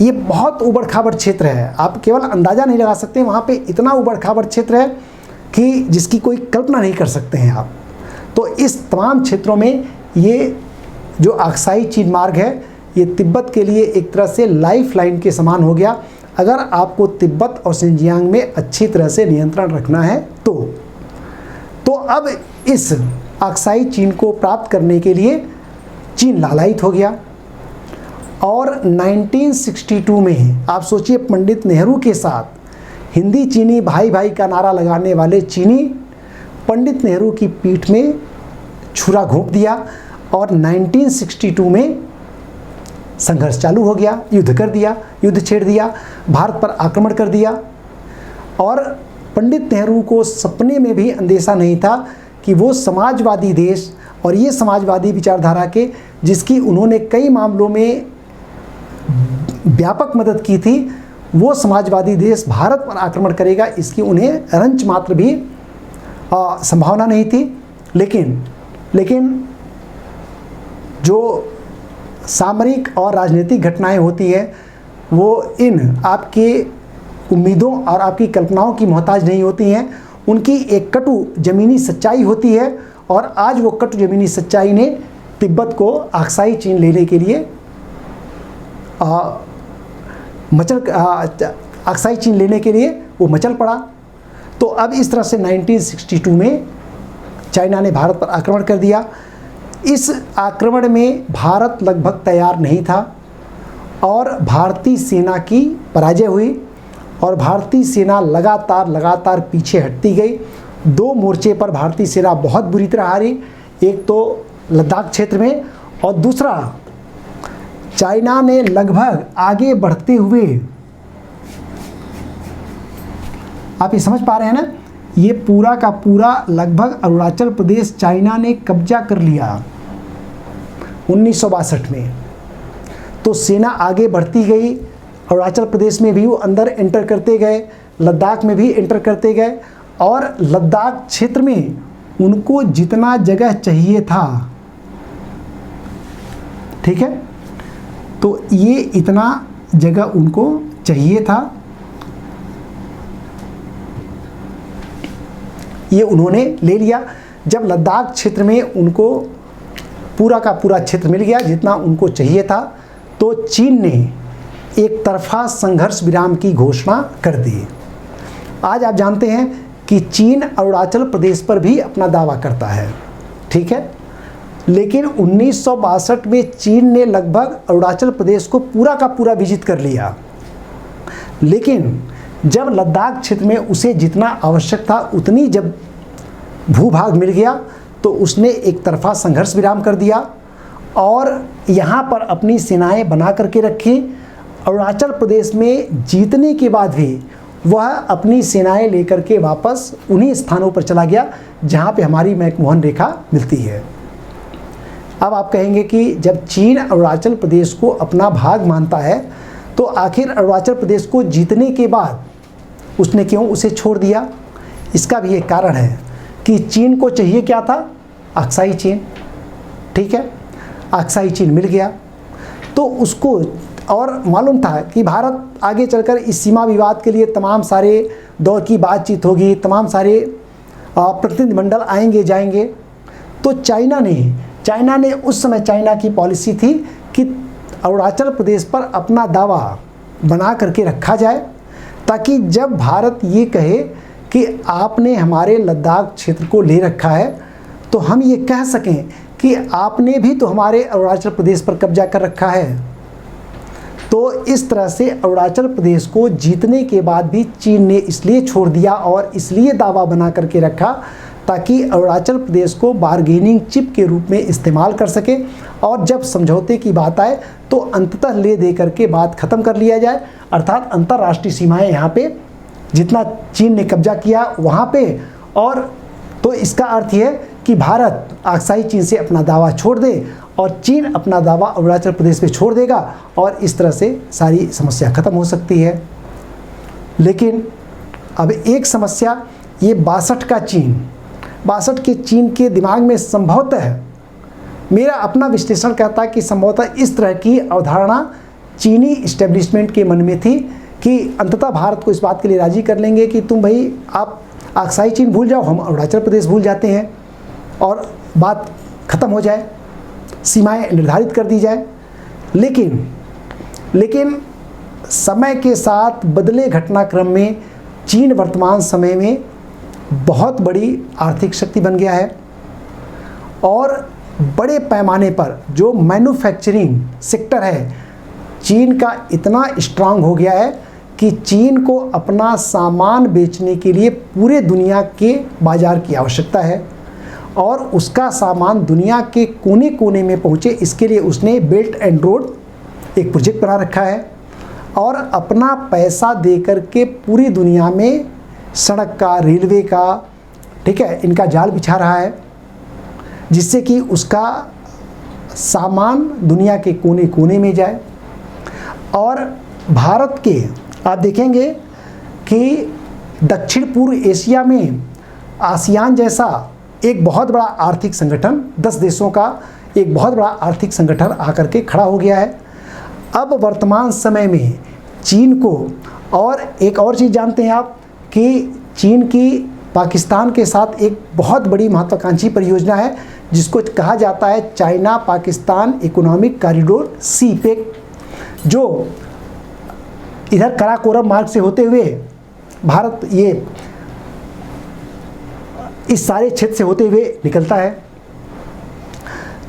ये बहुत उबड़ खाबड़ क्षेत्र है, आप केवल अंदाज़ा नहीं लगा सकते, वहाँ पे इतना उबड़ खाबड़ क्षेत्र है कि जिसकी कोई कल्पना नहीं कर सकते हैं आप। तो इस तमाम क्षेत्रों में ये जो अक्साई चीन मार्ग है, ये तिब्बत के लिए एक तरह से लाइफ लाइन के समान हो गया। अगर आपको तिब्बत और सिंजियांग में अच्छी तरह से नियंत्रण रखना है तो अब इस अक्साई चीन को प्राप्त करने के लिए चीन लालायित हो गया। और 1962 में आप सोचिए, पंडित नेहरू के साथ हिंदी चीनी भाई भाई का नारा लगाने वाले चीनी पंडित नेहरू की पीठ में छुरा घोंप दिया और 1962 में संघर्ष चालू हो गया, युद्ध छेड़ दिया, भारत पर आक्रमण कर दिया। और पंडित नेहरू को सपने में भी अंदेशा नहीं था कि वो समाजवादी देश और ये समाजवादी विचारधारा के, जिसकी उन्होंने कई मामलों में व्यापक मदद की थी, वो समाजवादी देश भारत पर आक्रमण करेगा, इसकी उन्हें रंच मात्र भी संभावना नहीं थी। लेकिन जो सामरिक और राजनीतिक घटनाएं होती है वो इन आपके उम्मीदों और आपकी कल्पनाओं की मोहताज नहीं होती हैं, उनकी एक कटु ज़मीनी सच्चाई होती है। और आज वो कटु ज़मीनी सच्चाई ने तिब्बत को अक्साई चीन लेने के लिए अक्साई चीन लेने के लिए वो मचल पड़ा। तो अब इस तरह से 1962 में चाइना ने भारत पर आक्रमण कर दिया। इस आक्रमण में भारत लगभग तैयार नहीं था और भारतीय सेना की पराजय हुई और भारतीय सेना लगातार पीछे हटती गई। 2 मोर्चे पर भारतीय सेना बहुत बुरी तरह हारी, एक तो लद्दाख क्षेत्र में और दूसरा चाइना ने लगभग आगे बढ़ते हुए, आप ये समझ पा रहे हैं ना, ये पूरा का पूरा लगभग अरुणाचल प्रदेश चाइना ने कब्जा कर लिया 1962 में। तो सेना आगे बढ़ती गई, अरुणाचल प्रदेश में भी वो अंदर एंटर करते गए, लद्दाख में भी एंटर करते गए, और लद्दाख क्षेत्र में उनको जितना जगह चाहिए था, ठीक है, तो ये इतना जगह उनको चाहिए था, ये उन्होंने ले लिया। जब लद्दाख क्षेत्र में उनको पूरा का पूरा क्षेत्र मिल गया जितना उनको चाहिए था, तो चीन ने एक तरफा संघर्ष विराम की घोषणा कर दी। आज आप जानते हैं कि चीन अरुणाचल प्रदेश पर भी अपना दावा करता है, ठीक है, लेकिन 1962 में चीन ने लगभग अरुणाचल प्रदेश को पूरा का पूरा विजित कर लिया। लेकिन जब लद्दाख क्षेत्र में उसे जितना आवश्यक था उतनी जब भूभाग मिल गया, तो उसने एक तरफा संघर्ष विराम कर दिया और यहाँ पर अपनी सेनाएं बना करके रखी। अरुणाचल प्रदेश में जीतने के बाद भी वह अपनी सेनाएं लेकर के वापस उन्हीं स्थानों पर चला गया जहाँ पे हमारी मैकमोहन रेखा मिलती है। अब आप कहेंगे कि जब चीन अरुणाचल प्रदेश को अपना भाग मानता है, तो आखिर अरुणाचल प्रदेश को जीतने के बाद उसने क्यों उसे छोड़ दिया? इसका भी एक कारण है कि चीन को चाहिए क्या था? अक्साई चीन, ठीक है, अक्साई चीन मिल गया तो उसको, और मालूम था कि भारत आगे चलकर इस सीमा विवाद के लिए तमाम सारे दौर की बातचीत होगी, तमाम सारे प्रतिनिधिमंडल आएंगे जाएंगे। तो चाइना ने उस समय चाइना की पॉलिसी थी कि अरुणाचल प्रदेश पर अपना दावा बना करके रखा जाए, ताकि जब भारत ये कहे कि आपने हमारे लद्दाख क्षेत्र को ले रखा है, तो हम ये कह सकें कि आपने भी तो हमारे अरुणाचल प्रदेश पर कब्जा कर रखा है। तो इस तरह से अरुणाचल प्रदेश को जीतने के बाद भी चीन ने इसलिए छोड़ दिया और इसलिए दावा बना करके रखा ताकि अरुणाचल प्रदेश को बार्गेनिंग चिप के रूप में इस्तेमाल कर सके, और जब समझौते की बात आए तो अंततः ले दे करके बात ख़त्म कर लिया जाए। अर्थात अंतर्राष्ट्रीय सीमाएं यहाँ पे जितना चीन ने कब्जा किया वहाँ पे, और तो इसका अर्थ यह है कि भारत अक्साई चीन से अपना दावा छोड़ दे और चीन अपना दावा अरुणाचल प्रदेश पे छोड़ देगा, और इस तरह से सारी समस्या ख़त्म हो सकती है। लेकिन अब एक समस्या, ये 62 के चीन के दिमाग में संभवतः, मेरा अपना विश्लेषण कहता है कि संभवतः इस तरह की अवधारणा चीनी इस्टेब्लिशमेंट के मन में थी कि अंततः भारत को इस बात के लिए राजी कर लेंगे कि तुम भाई आप अक्साई चीन भूल जाओ, हम अरुणाचल प्रदेश भूल जाते हैं और बात ख़त्म हो जाए, सीमाएं निर्धारित कर दी जाए। लेकिन समय के साथ बदले घटनाक्रम में चीन वर्तमान समय में बहुत बड़ी आर्थिक शक्ति बन गया है और बड़े पैमाने पर जो मैन्युफैक्चरिंग सेक्टर है चीन का इतना स्ट्रांग हो गया है कि चीन को अपना सामान बेचने के लिए पूरे दुनिया के बाज़ार की आवश्यकता है, और उसका सामान दुनिया के कोने कोने में पहुँचे इसके लिए उसने बेल्ट एंड रोड एक प्रोजेक्ट बना रखा है, और अपना पैसा दे कर के पूरी दुनिया में सड़क का, रेलवे का, ठीक है, इनका जाल बिछा रहा है, जिससे कि उसका सामान दुनिया के कोने कोने में जाए। और भारत के आप देखेंगे कि दक्षिण पूर्व एशिया में आसियान जैसा एक बहुत बड़ा आर्थिक संगठन, 10 देशों का एक बहुत बड़ा आर्थिक संगठन आकर के खड़ा हो गया है। अब वर्तमान समय में चीन को, और एक और चीज़ जानते हैं आप कि चीन की पाकिस्तान के साथ एक बहुत बड़ी महत्वाकांक्षी परियोजना है जिसको कहा जाता है China Pakistan economic corridor CPEC, जो इधर कराकोरम मार्ग से होते हुए भारत ये इस सारे क्षेत्र से होते हुए निकलता है।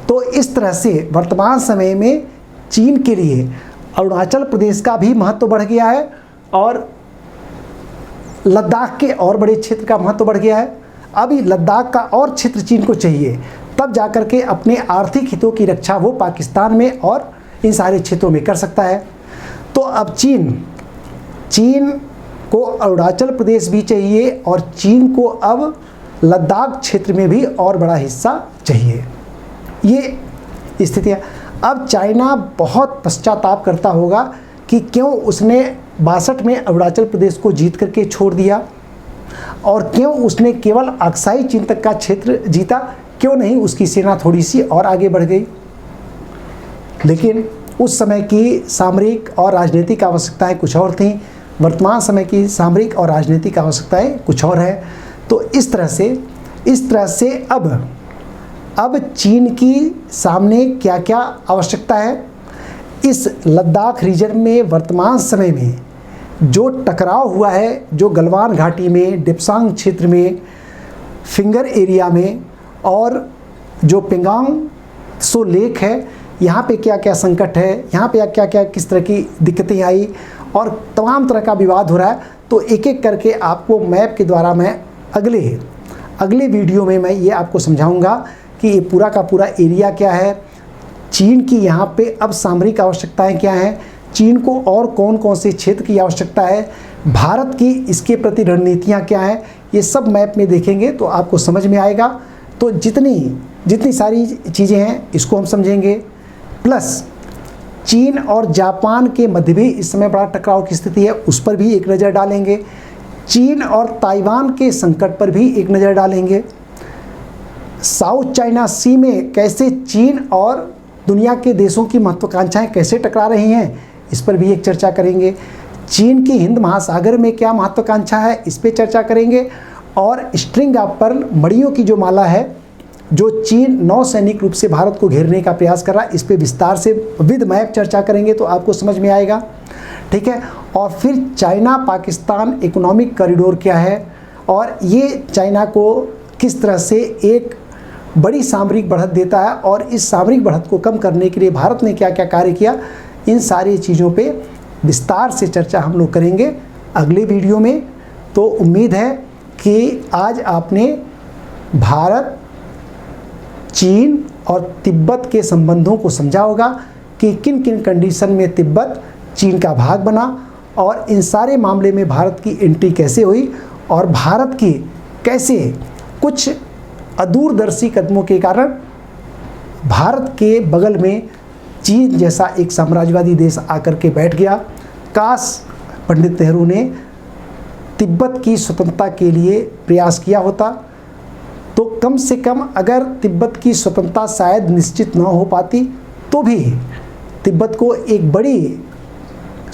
तो इस तरह से वर्तमान समय में चीन के लिए अरुणाचल प्रदेश का भी महत्व बढ़ गया है और लद्दाख के और बड़े क्षेत्र का महत्व बढ़ गया है। अभी लद्दाख का और क्षेत्र चीन को चाहिए, तब जाकर के अपने आर्थिक हितों की रक्षा वो पाकिस्तान में और इन सारे क्षेत्रों में कर सकता है। तो अब चीन को अरुणाचल प्रदेश भी चाहिए और चीन को अब लद्दाख क्षेत्र में भी और बड़ा हिस्सा चाहिए। ये स्थिति है। अब चाइना बहुत पश्चाताप करता होगा कि क्यों उसने 62 में अरुणाचल प्रदेश को जीत करके छोड़ दिया और क्यों उसने केवल अक्साई चीन तक का क्षेत्र जीता, क्यों नहीं उसकी सेना थोड़ी सी और आगे बढ़ गई। लेकिन उस समय की सामरिक और राजनीतिक आवश्यकताएं कुछ और थीं, वर्तमान समय की सामरिक और राजनीतिक आवश्यकताएं कुछ और है। तो इस तरह से अब चीन की सामने क्या क्या आवश्यकता है, इस लद्दाख रीजन में वर्तमान समय में जो टकराव हुआ है, जो गलवान घाटी में, डिप्सांग क्षेत्र में, फिंगर एरिया में और जो पेंगांग सो लेक है, यहाँ पे क्या क्या संकट है, यहाँ पे क्या क्या किस तरह की दिक्कतें आई और तमाम तरह का विवाद हो रहा है। तो एक एक करके आपको मैप के द्वारा मैं अगले वीडियो में मैं ये आपको समझाऊंगा कि ये पूरा का पूरा एरिया क्या है, चीन की यहाँ पे अब सामरिक आवश्यकताएं क्या हैं, चीन को और कौन कौन से क्षेत्र की आवश्यकता है, भारत की इसके प्रति रणनीतियाँ क्या हैं, ये सब मैप में देखेंगे तो आपको समझ में आएगा। तो जितनी सारी चीज़ें हैं इसको हम समझेंगे, प्लस चीन और जापान के मध्य भी इस समय बड़ा टकराव की स्थिति है, उस पर भी एक नज़र डालेंगे। चीन और ताइवान के संकट पर भी एक नज़र डालेंगे। साउथ चाइना सी में कैसे चीन और दुनिया के देशों की महत्वाकांक्षाएं कैसे टकरा रही हैं, इस पर भी एक चर्चा करेंगे। चीन की हिंद महासागर में क्या महत्वाकांक्षा है, इस पर चर्चा करेंगे। और स्ट्रिंग ऑफ पर्ल, मड़ियों की जो माला है, जो चीन नौसैनिक रूप से भारत को घेरने का प्रयास कर रहा है, इस पे विस्तार से विद मैप चर्चा करेंगे तो आपको समझ में आएगा। ठीक है। और फिर चाइना पाकिस्तान इकोनॉमिक कॉरिडोर क्या है और ये चाइना को किस तरह से एक बड़ी सामरिक बढ़त देता है और इस सामरिक बढ़त को कम करने के लिए भारत ने क्या क्या कार्य किया, इन सारी चीज़ों पे विस्तार से चर्चा हम लोग करेंगे अगले वीडियो में। तो उम्मीद है कि आज आपने भारत, चीन और तिब्बत के संबंधों को समझा होगा कि किन किन कंडीशन में तिब्बत चीन का भाग बना और इन सारे मामले में भारत की एंट्री कैसे हुई और भारत की कैसे कुछ अदूरदर्शी कदमों के कारण भारत के बगल में चीन जैसा एक साम्राज्यवादी देश आकर के बैठ गया। काश पंडित नेहरू ने तिब्बत की स्वतंत्रता के लिए प्रयास किया होता, तो कम से कम अगर तिब्बत की स्वतंत्रता शायद निश्चित न हो पाती तो भी तिब्बत को एक बड़ी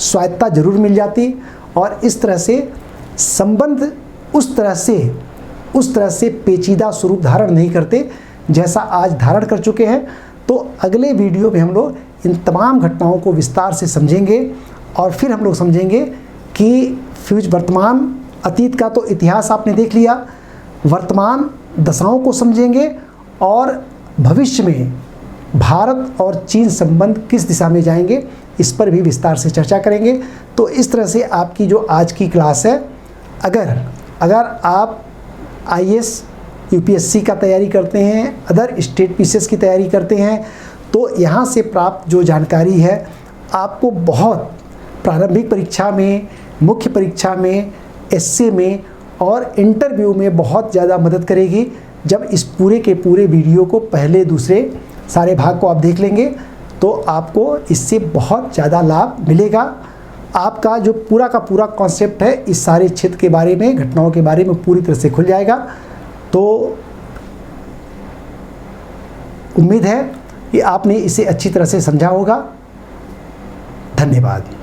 स्वायत्तता जरूर मिल जाती और इस तरह से संबंध उस तरह से पेचीदा स्वरूप धारण नहीं करते जैसा आज धारण कर चुके हैं। तो अगले वीडियो में हम लोग इन तमाम घटनाओं को विस्तार से समझेंगे और फिर हम लोग समझेंगे कि वर्तमान अतीत का तो इतिहास आपने देख लिया, वर्तमान दशाओं को समझेंगे और भविष्य में भारत और चीन संबंध किस दिशा में जाएंगे, इस पर भी विस्तार से चर्चा करेंगे। तो इस तरह से आपकी जो आज की क्लास है, अगर आप IAS UPSC का तैयारी करते हैं, अदर स्टेट पीसीएस की तैयारी करते हैं, तो यहाँ से प्राप्त जो जानकारी है आपको बहुत प्रारंभिक परीक्षा में, मुख्य परीक्षा में, एसए में और इंटरव्यू में बहुत ज़्यादा मदद करेगी। जब इस पूरे के पूरे वीडियो को पहले दूसरे सारे भाग को आप देख लेंगे तो आपको इससे बहुत ज़्यादा लाभ मिलेगा। आपका जो पूरा का पूरा कॉन्सेप्ट है इस सारे क्षेत्र के बारे में, घटनाओं के बारे में पूरी तरह से खुल जाएगा। तो उम्मीद है कि आपने इसे अच्छी तरह से समझा होगा। धन्यवाद।